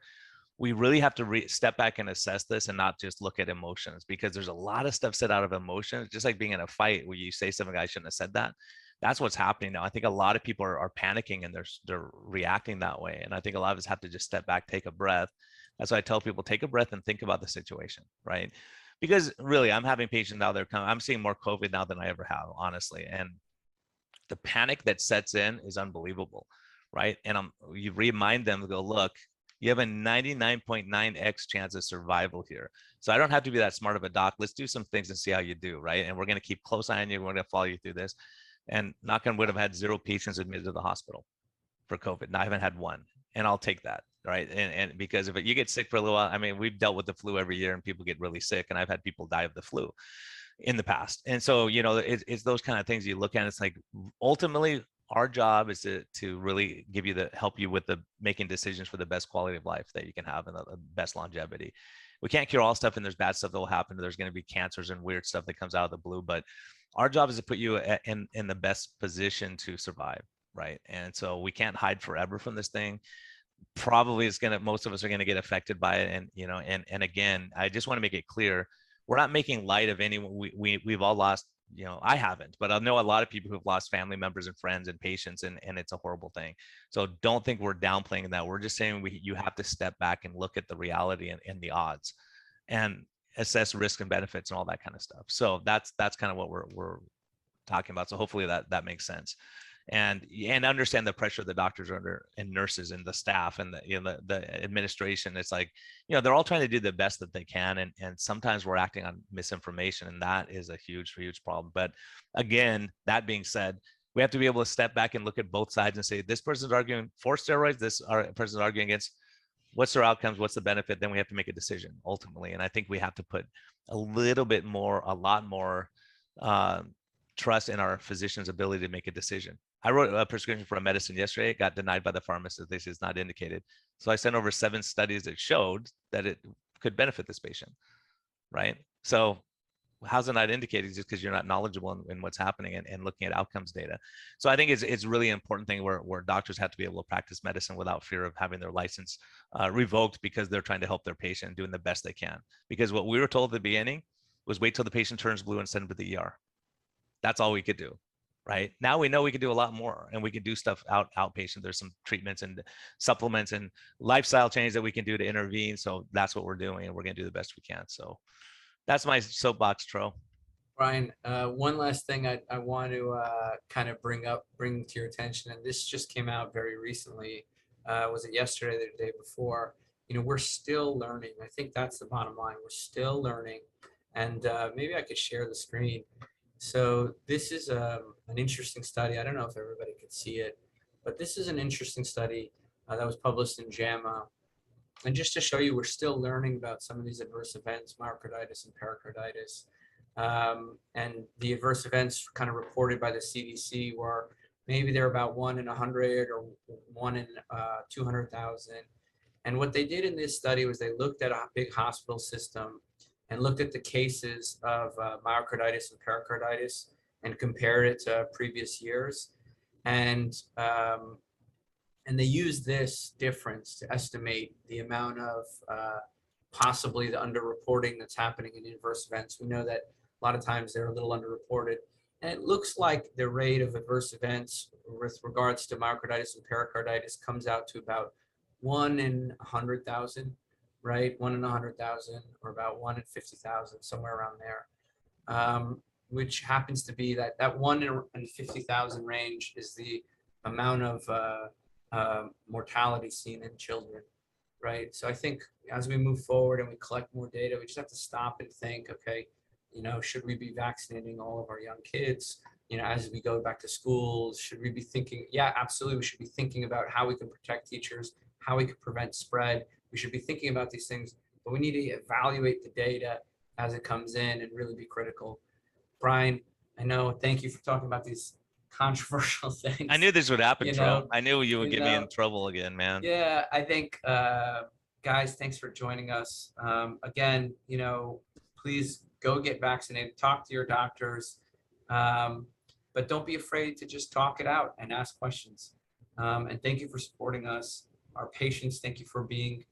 we really have to step back and assess this and not just look at emotions, because there's a lot of stuff said out of emotion. Just like being in a fight where you say something, I shouldn't have said that. That's what's happening now. I think a lot of people are panicking and they're reacting that way. And I think a lot of us have to just step back, take a breath. That's why I tell people, take a breath and think about the situation, right? Because really, I'm having patients now, I'm seeing more COVID now than I ever have, honestly. And the panic that sets in is unbelievable, right? And you remind them to go, look, you have a 99.9x chance of survival here. So I don't have to be that smart of a doc. Let's do some things and see how you do, right? And we're going to keep close eye on you. We're going to follow you through this. And knock on wood, I've had 0 patients admitted to the hospital. for COVID. And I haven't had one, and I'll take that. Right. And because if you get sick for a little while, I mean, we've dealt with the flu every year and people get really sick, and I've had people die of the flu in the past. And so, it's those kind of things you look at. It's like, ultimately, our job is to really help you with the making decisions for the best quality of life that you can have and the best longevity. We can't cure all stuff, and there's bad stuff that will happen. There's going to be cancers and weird stuff that comes out of the blue, but our job is to put you in the best position to survive. Right. And so we can't hide forever from this thing. Probably most of us are going to get affected by it. And again, I just want to make it clear, we're not making light of anyone. We've all lost, I haven't, but I know a lot of people who've lost family members and friends and patients, and it's a horrible thing. So don't think we're downplaying that. We're just saying you have to step back and look at the reality and the odds and assess risk and benefits and all that kind of stuff. So that's kind of what we're talking about. So hopefully that makes sense. And understand the pressure the doctors are under, and nurses and the staff and the administration. It's like, they're all trying to do the best that they can. And sometimes we're acting on misinformation, and that is a huge, huge problem. But again, that being said, we have to be able to step back and look at both sides and say, this person's arguing for steroids, this person's arguing against. What's their outcomes? What's the benefit? Then we have to make a decision ultimately. And I think we have to put a lot more trust in our physician's ability to make a decision. I wrote a prescription for a medicine yesterday. It got denied by the pharmacist. They said it's not indicated. So I sent over 7 studies that showed that it could benefit this patient, right? So how's it not indicated? Just because you're not knowledgeable in what's happening and looking at outcomes data. So I think it's really an important thing where doctors have to be able to practice medicine without fear of having their license revoked because they're trying to help their patient, doing the best they can. Because what we were told at the beginning was wait till the patient turns blue and send them to the ER. That's all we could do. Right now, we know we can do a lot more, and we can do stuff outpatient. There's some treatments and supplements and lifestyle change that we can do to intervene. So that's what we're doing, and we're going to do the best we can. So that's my soapbox, Tro. Brian, one last thing I want to kind of bring to your attention, and this just came out very recently. Was it yesterday or the day before? We're still learning. I think that's the bottom line. We're still learning, and maybe I could share the screen. So this is an interesting study. I don't know if everybody could see it, but this is an interesting study that was published in JAMA. And just to show you, we're still learning about some of these adverse events, myocarditis and pericarditis. And the adverse events kind of reported by the CDC were maybe they're about 1 in 100 or 1 in 200,000. And what they did in this study was they looked at a big hospital system and looked at the cases of myocarditis and pericarditis and compared it to previous years. And they used this difference to estimate the amount of possibly the underreporting that's happening in adverse events. We know that a lot of times they're a little underreported. And it looks like the rate of adverse events with regards to myocarditis and pericarditis comes out to about 1 in 100,000. Right, 1 in 100,000 or about 1 in 50,000, somewhere around there, which happens to be that 1 in 50,000 range is the amount of mortality seen in children, right? So I think as we move forward and we collect more data, we just have to stop and think, okay, should we be vaccinating all of our young kids? As we go back to schools, should we be thinking, yeah, absolutely, we should be thinking about how we can protect teachers, how we can prevent spread. We should be thinking about these things, but we need to evaluate the data as it comes in and really be critical. Brian, thank you for talking about these controversial things. I knew this would happen, Tro. I knew you would get me in trouble again, man. Yeah, I think, guys, thanks for joining us. Again, please go get vaccinated, talk to your doctors, but don't be afraid to just talk it out and ask questions. And thank you for supporting us. Our patients, thank you for being,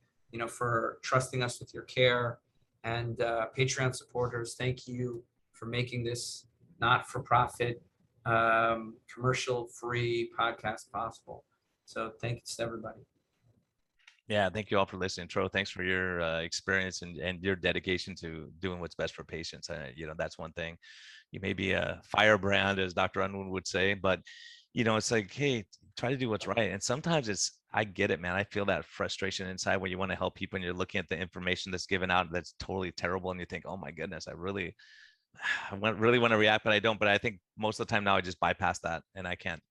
for trusting us with your care, and Patreon supporters, thank you for making this not-for-profit, commercial-free podcast possible. So thanks to everybody. Yeah, thank you all for listening. Tro, thanks for your experience and your dedication to doing what's best for patients. That's one thing. You may be a firebrand, as Dr. Unwin would say, but it's like, hey, try to do what's right. And sometimes I get it, man. I feel that frustration inside when you want to help people and you're looking at the information that's given out that's totally terrible. And you think, oh my goodness, I really want to react, but I don't. But I think most of the time now I just bypass that, and I can't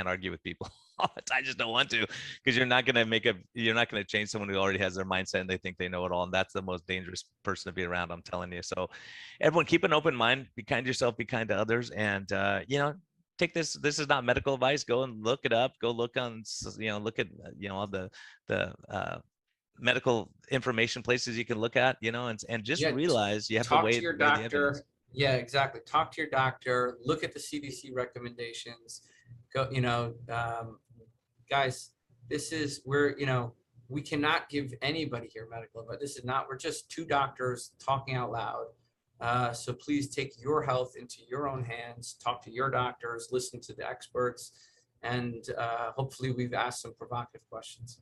argue with people. I just don't want to, because you're not going to change someone who already has their mindset and they think they know it all. And that's the most dangerous person to be around, I'm telling you. So everyone, keep an open mind, be kind to yourself, be kind to others. And, take this is not medical advice. Go and look it up. Go look on, look at, all the medical information places you can look at, and just Yeah, realize you have to talk weigh to your the evidence. doctor. Yeah, exactly. Talk to your doctor. Look at the CDC recommendations. Go, guys, we cannot give anybody here medical advice. This is not, we're just two doctors talking out loud. So please take your health into your own hands, talk to your doctors, listen to the experts, and hopefully we've asked some provocative questions.